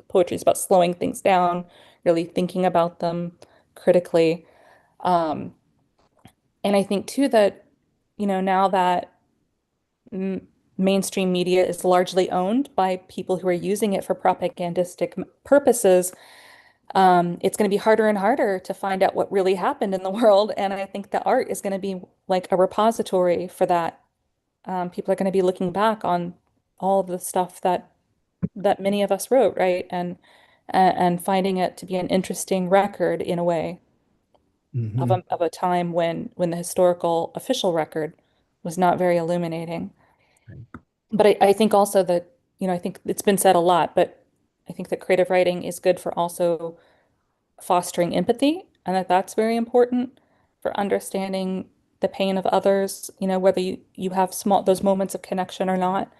Speaker 11: Poetry is about slowing things down, really thinking about them critically. Um, and I think too that, now that m mainstream media is largely owned by people who are using it for propagandistic purposes, it's going to be harder and harder to find out what really happened in the world. And I think that art is going to be like a repository for that. People are going to be looking back on all of the stuff that many of us wrote, right? And finding it to be an interesting record in a way of
Speaker 12: Mhm.
Speaker 11: a time when the historical official record was not very illuminating. But I think also that, I think it's been said a lot, but I think that creative writing is good for also fostering empathy, and that's very important for understanding the pain of others, whether you have those moments of connection or not.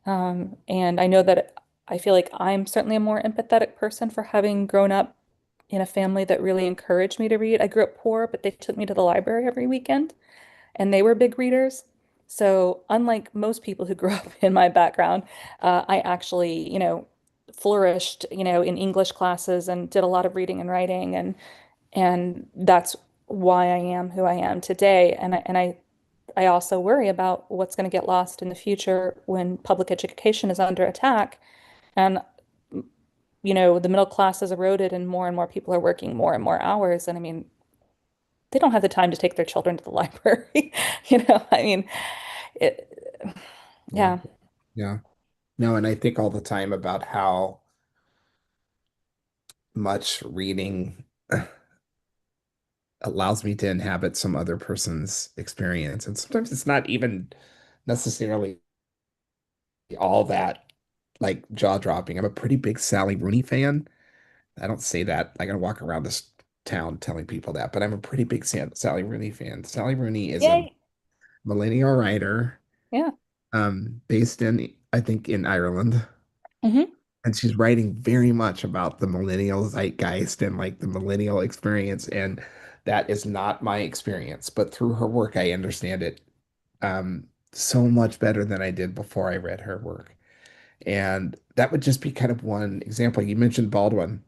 Speaker 11: And I know that I feel like I'm certainly a more empathetic person for having grown up in a family that really encouraged me to read. I grew up poor, but they took me to the library every weekend, and they were big readers. So, unlike most people who grew up in my background, I actually, flourished, in English classes and did a lot of reading and writing, and that's why I am who I am today. And I also worry about what's going to get lost in the future when public education is under attack and the middle class is eroded and more people are working more and more hours. And I mean, they don't have the time to take their children to the library. I mean, it,
Speaker 12: Yeah.
Speaker 11: yeah.
Speaker 12: Yeah. No, and I think all the time about how much reading allows me to inhabit some other person's experience. And sometimes it's not even necessarily all that like jaw-dropping. I'm a pretty big Sally Rooney fan. I don't say that. I gotta walk around this town telling people that, but I'm a pretty big Sally Rooney fan. Sally Rooney is a
Speaker 11: Yay.
Speaker 12: millennial writer,
Speaker 11: Yeah.
Speaker 12: based in, I think, in Ireland.
Speaker 11: Hmm.
Speaker 12: And she's writing very much about the millennial zeitgeist and like the millennial experience. And that is not my experience, but through her work, I understand it so much better than I did before I read her work. And that would just be kind of one example. You mentioned Baldwin,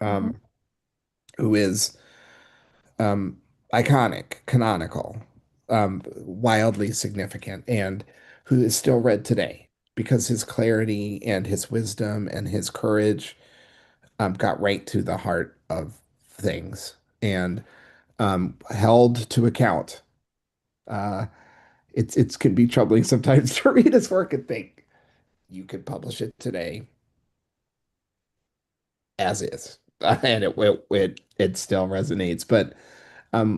Speaker 11: Hmm.
Speaker 12: um, who is um, iconic, canonical, wildly significant, and who is still read today because his clarity and his wisdom and his courage got right to the heart of things and held to account. Uh, it can be troubling sometimes to read his work and think you could publish it today as is, and it still resonates. But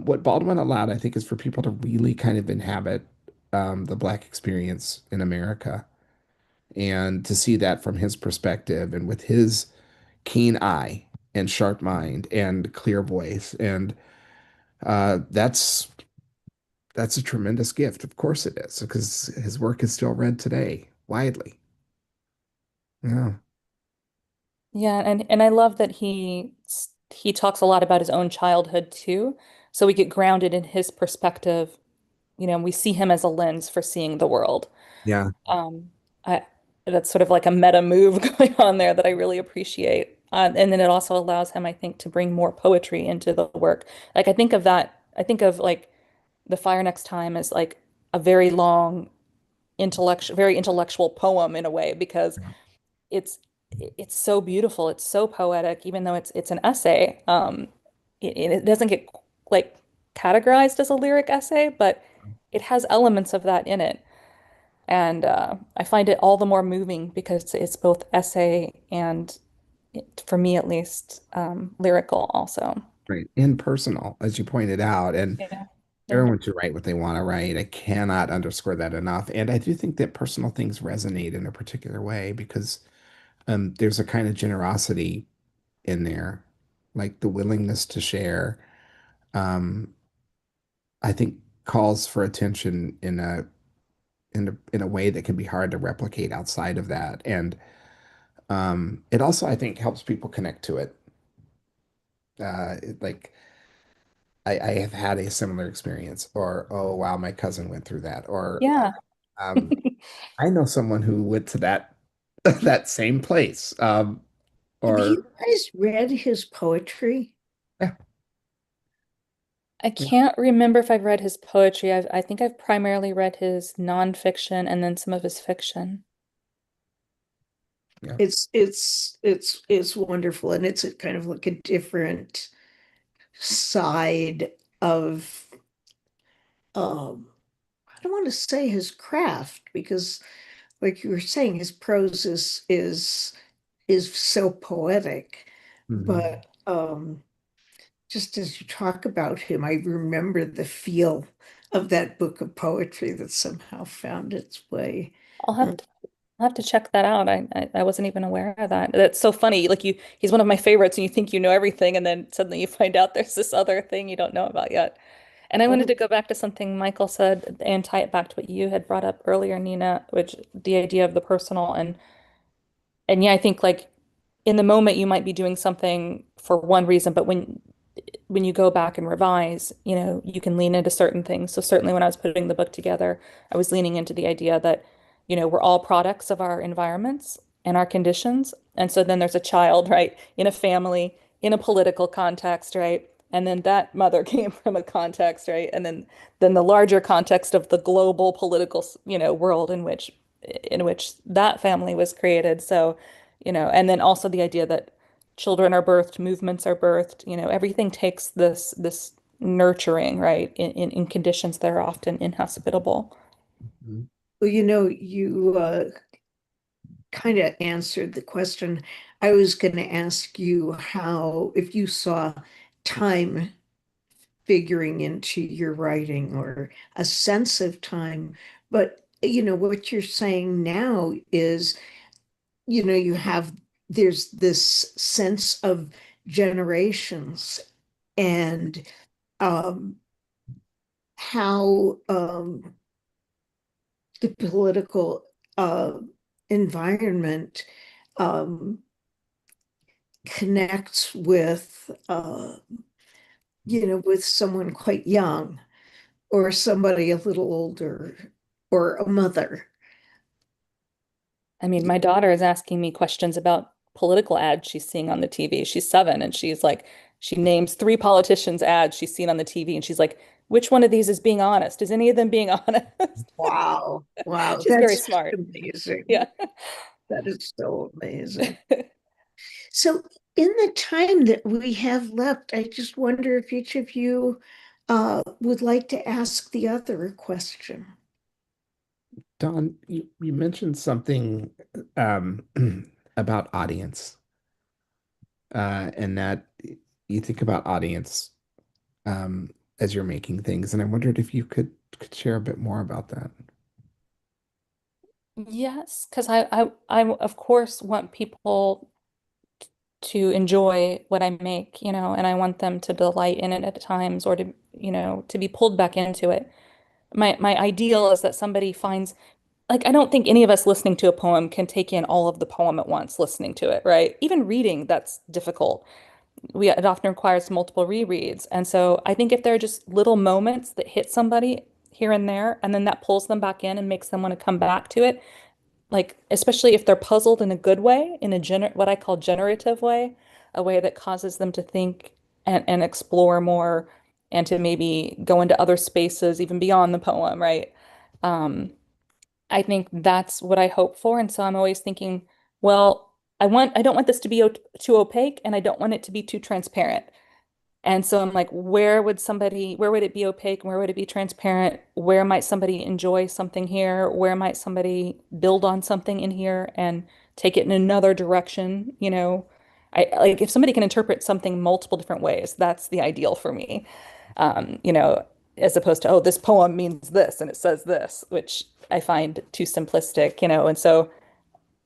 Speaker 12: what Baldwin allowed, I think, is for people to really kind of inhabit the Black experience in America And to see that from his perspective and with his keen eye and sharp mind and clear voice, and that's a tremendous gift. Of course it is, because his work is still read today widely. Yeah.
Speaker 11: Yeah, and I love that he talks a lot about his own childhood too. So we get grounded in his perspective, and we see him as a lens for seeing the world.
Speaker 12: Yeah.
Speaker 11: Um, I that's sort of like a meta move going on there that I really appreciate. And then it also allows him, I think, to bring more poetry into the work. Like I think of like The Fire Next Time as like a very long very intellectual poem in a way because it's it's so beautiful, it's so poetic, even though it's an essay. It doesn't get like categorized as a lyric essay, but it has elements of that in it. And I find it all the more moving because it's both essay and, for me at least, lyrical also.
Speaker 12: Right. And personal, as you pointed out. And
Speaker 11: Yeah. Yeah.
Speaker 12: everyone should write what they want to write. I cannot underscore that enough. And I do think that personal things resonate in a particular way because there's a kind of generosity in there, like the willingness to share. Um, I think calls for attention in a way that can be hard to replicate outside of that. And it also, I think, helps people connect to it. Like I have had a similar experience, or oh wow, my cousin went through that, or
Speaker 11: Yeah.
Speaker 12: I know someone who went to that that same place.
Speaker 2: Have
Speaker 12: Or
Speaker 2: you guys read his poetry?
Speaker 12: yeah,
Speaker 11: I
Speaker 12: yeah,
Speaker 11: can't remember if I've read his poetry. I think I've primarily read his nonfiction and then some of his fiction.
Speaker 12: yeah.
Speaker 2: It's wonderful, and it's a kind of like a different side of I don't want to say his craft because like you were saying, his prose is so poetic.
Speaker 12: Mhm.
Speaker 2: But just as you talk about him, I remember the feel of that book of poetry that somehow found its way.
Speaker 11: I'll
Speaker 2: Uh,
Speaker 11: have to check that out. I wasn't even aware of that. That's so funny. Like he's one of my favorites, and you think you know everything, and then suddenly you find out there's this other thing you don't know about yet. And I wanted
Speaker 2: oh,
Speaker 11: to go back to something Michael said and tie it back to what you had brought up earlier, Nina, which the idea of the personal and yeah, I think like in the moment you might be doing something for one reason, but when you go back and revise, you can lean into certain things. So certainly when I was putting the book together, I was leaning into the idea that, we're all products of our environments and our conditions. And so then there's a child, right, in a family, in a political context, right? And then that mother came from a context, right? And then the larger context of the global political, world in which that family was created. So, and then also the idea that children are birthed, movements are birthed, everything takes this nurturing, right, in conditions that are often inhospitable.
Speaker 12: Mhm.
Speaker 2: well, you kind of answered the question. I was going to ask you how, if you saw time figuring into your writing or a sense of time. But what you're saying now is, you have there's this sense of generations and um, how the political environment um, connects with with someone quite young or somebody a little older or a mother.
Speaker 11: I mean, my daughter is asking me questions about political ads she's seeing on the TV. She's 7 and she's like, she names 3 politicians' ads she's seen on the TV and she's like, which one of these is being honest? Is any of them being honest?
Speaker 2: Wow. Wow.
Speaker 11: She's very
Speaker 2: That's just
Speaker 11: smart.
Speaker 2: amazing.
Speaker 11: Yeah.
Speaker 2: That is so amazing. So, in the time that we have left, I just wonder if each of you would like to ask the other a question.
Speaker 12: Don, you mentioned something um, about audience, and that you think about audience um, as you're making things, and I wondered if you could share a bit more about that.
Speaker 11: Yes, because I of course want people to enjoy what I make, and I want them to delight in it at times or to be pulled back into it. My ideal is that somebody finds, like, I don't think any of us listening to a poem can take in all of the poem at once, listening to it, right? Even reading, that's difficult. It often requires multiple rereads. And so I think if there are just little moments that hit somebody here and there, and then that pulls them back in and makes them want to come back to it, like especially if they're puzzled in a good way, in a what I call generative way, a way that causes them to think and explore more and to maybe go into other spaces even beyond the poem, right? Um, I think that's what I hope for. And so I'm always thinking, well, I don't want this to be too opaque and I don't want it to be too transparent. And so I'm like, where would it be opaque? Where would it be transparent? Where might somebody enjoy something here? Where might somebody build on something in here and take it in another direction? I like if somebody can interpret something multiple different ways, that's the ideal for me. Um, you know, as opposed to, oh, this poem means this and it says this, which I find too simplistic, and so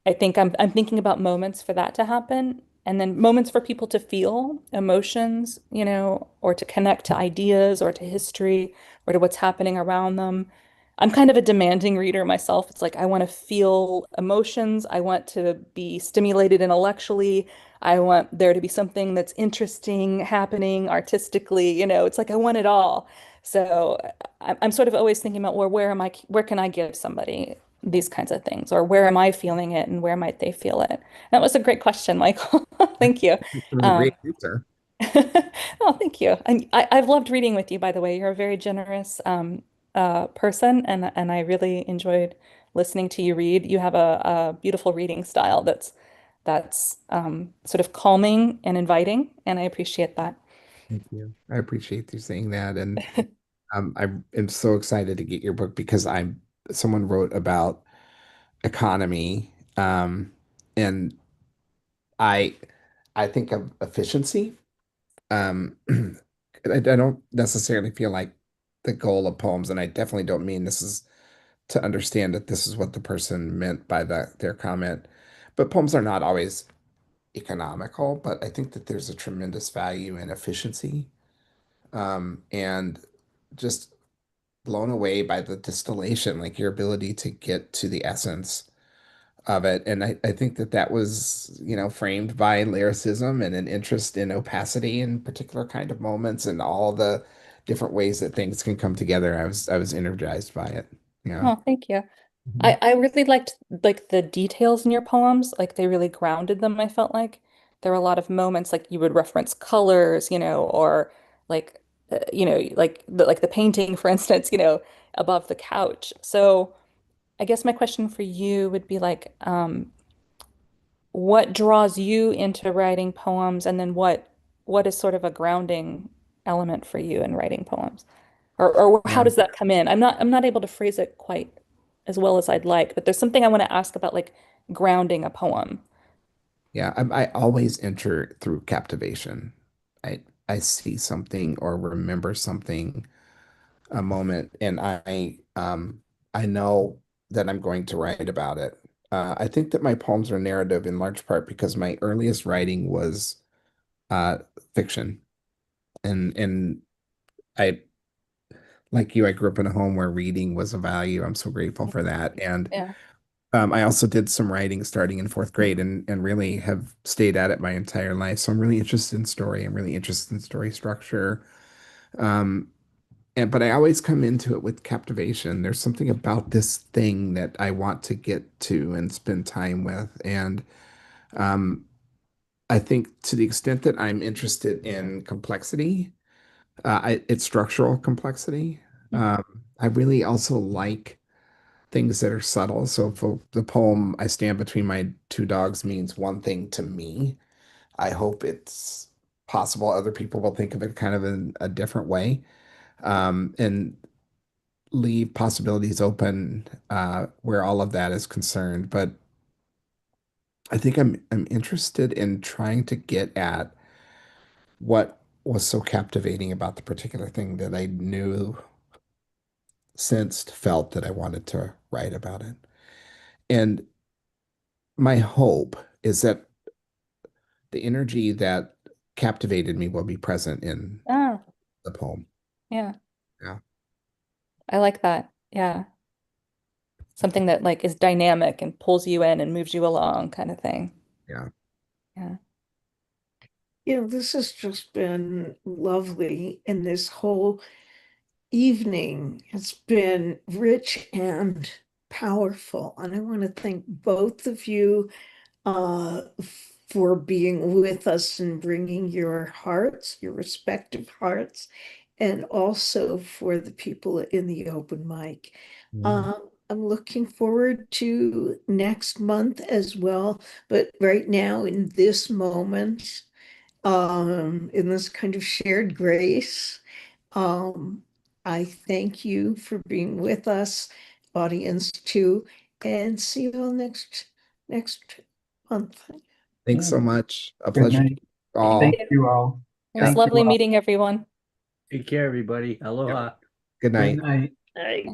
Speaker 11: I think I'm thinking about moments for that to happen, and then moments for people to feel emotions, or to connect to ideas or to history or to what's happening around them. I'm kind of a demanding reader myself. It's like I want to feel emotions. I want to be stimulated intellectually. I want there to be something that's interesting happening artistically. It's like I want it all. So I'm sort of always thinking about where can I give somebody these kinds of things, or where am I feeling it and where might they feel it? That was a great question, Michael. Thank you.
Speaker 12: It was a great
Speaker 11: Um,
Speaker 12: answer.
Speaker 11: oh, thank you. And I've loved reading with you, by the way. You're a very generous person, and I really enjoyed listening to you read. You have a beautiful reading style that's sort of calming and inviting, and I appreciate that.
Speaker 12: Thank you. I appreciate you saying that. And I am so excited to get your book because someone wrote about economy. And I I think of efficiency. I don't necessarily feel like the goal of poems, and I definitely don't mean this is to understand that this is what the person meant by their comment. But poems are not always economical, but I think that there's a tremendous value in efficiency. And just blown away by the distillation, like your ability to get to the essence of it. And I think that that was, framed by lyricism and an interest in opacity in particular kind of moments and all the different ways that things can come together. I was energized by it. Yeah.
Speaker 11: Oh, thank you.
Speaker 12: Mhm.
Speaker 11: I really liked like the details in your poems, like they really grounded them, I felt like. There were a lot of moments like you would reference colors, or like like the painting, for instance, above the couch. So I guess my question for you would be like, what draws you into writing poems, and then what is sort of a grounding element for you in writing poems? Or how
Speaker 12: Yeah.
Speaker 11: does that come in? I'm not able to phrase it quite as well as I'd like, but there's something I want to ask about like grounding a poem.
Speaker 12: Yeah. I always enter through captivation. I see something or remember something, a moment, and I know that I'm going to write about it. I think that my poems are narrative in large part because my earliest writing was uh, fiction, and I like you, I grew up in a home where reading was a value. I'm so grateful for that, and
Speaker 11: Yeah.
Speaker 12: I also did some writing starting in fourth grade, and really have stayed at it my entire life. So I'm really interested in story. I'm really interested in story structure. Um, but I always come into it with captivation. There's something about this thing that I want to get to and spend time with. And um, I think to the extent that I'm interested in complexity, it's structural complexity. Um, I really also like things that are subtle. So if the poem "I stand between my two dogs" means one thing to me, I hope it's possible other people will think of it kind of in a different way. And leave possibilities open where all of that is concerned. But I think I'm interested in trying to get at what was so captivating about the particular thing that I knew, sensed, felt that I wanted to write about it. And my hope is that the energy that captivated me will be present in
Speaker 11: Ah,
Speaker 12: the poem.
Speaker 11: yeah.
Speaker 12: Yeah.
Speaker 11: I like that. Yeah. Something that like is dynamic and pulls you in and moves you along kind of thing.
Speaker 12: Yeah.
Speaker 11: Yeah.
Speaker 2: This has just been lovely, and this whole evening has been rich and powerful. And I want to thank both of you uh, for being with us and bringing your hearts, your respective hearts, and also for the people in the open mic. I'm looking forward to next month as well, but right now in this moment, in this kind of shared grace, um, I thank you for being with us, audience too, and see you all next month.
Speaker 12: Thanks so much. A
Speaker 1: Good
Speaker 12: pleasure.
Speaker 1: night.
Speaker 12: All.
Speaker 1: Thank you all.
Speaker 11: It was
Speaker 1: Thank you
Speaker 11: lovely
Speaker 1: all.
Speaker 11: meeting everyone.
Speaker 4: Take care, everybody. Aloha.
Speaker 12: Good
Speaker 1: Good
Speaker 12: night.
Speaker 1: night.
Speaker 2: Bye.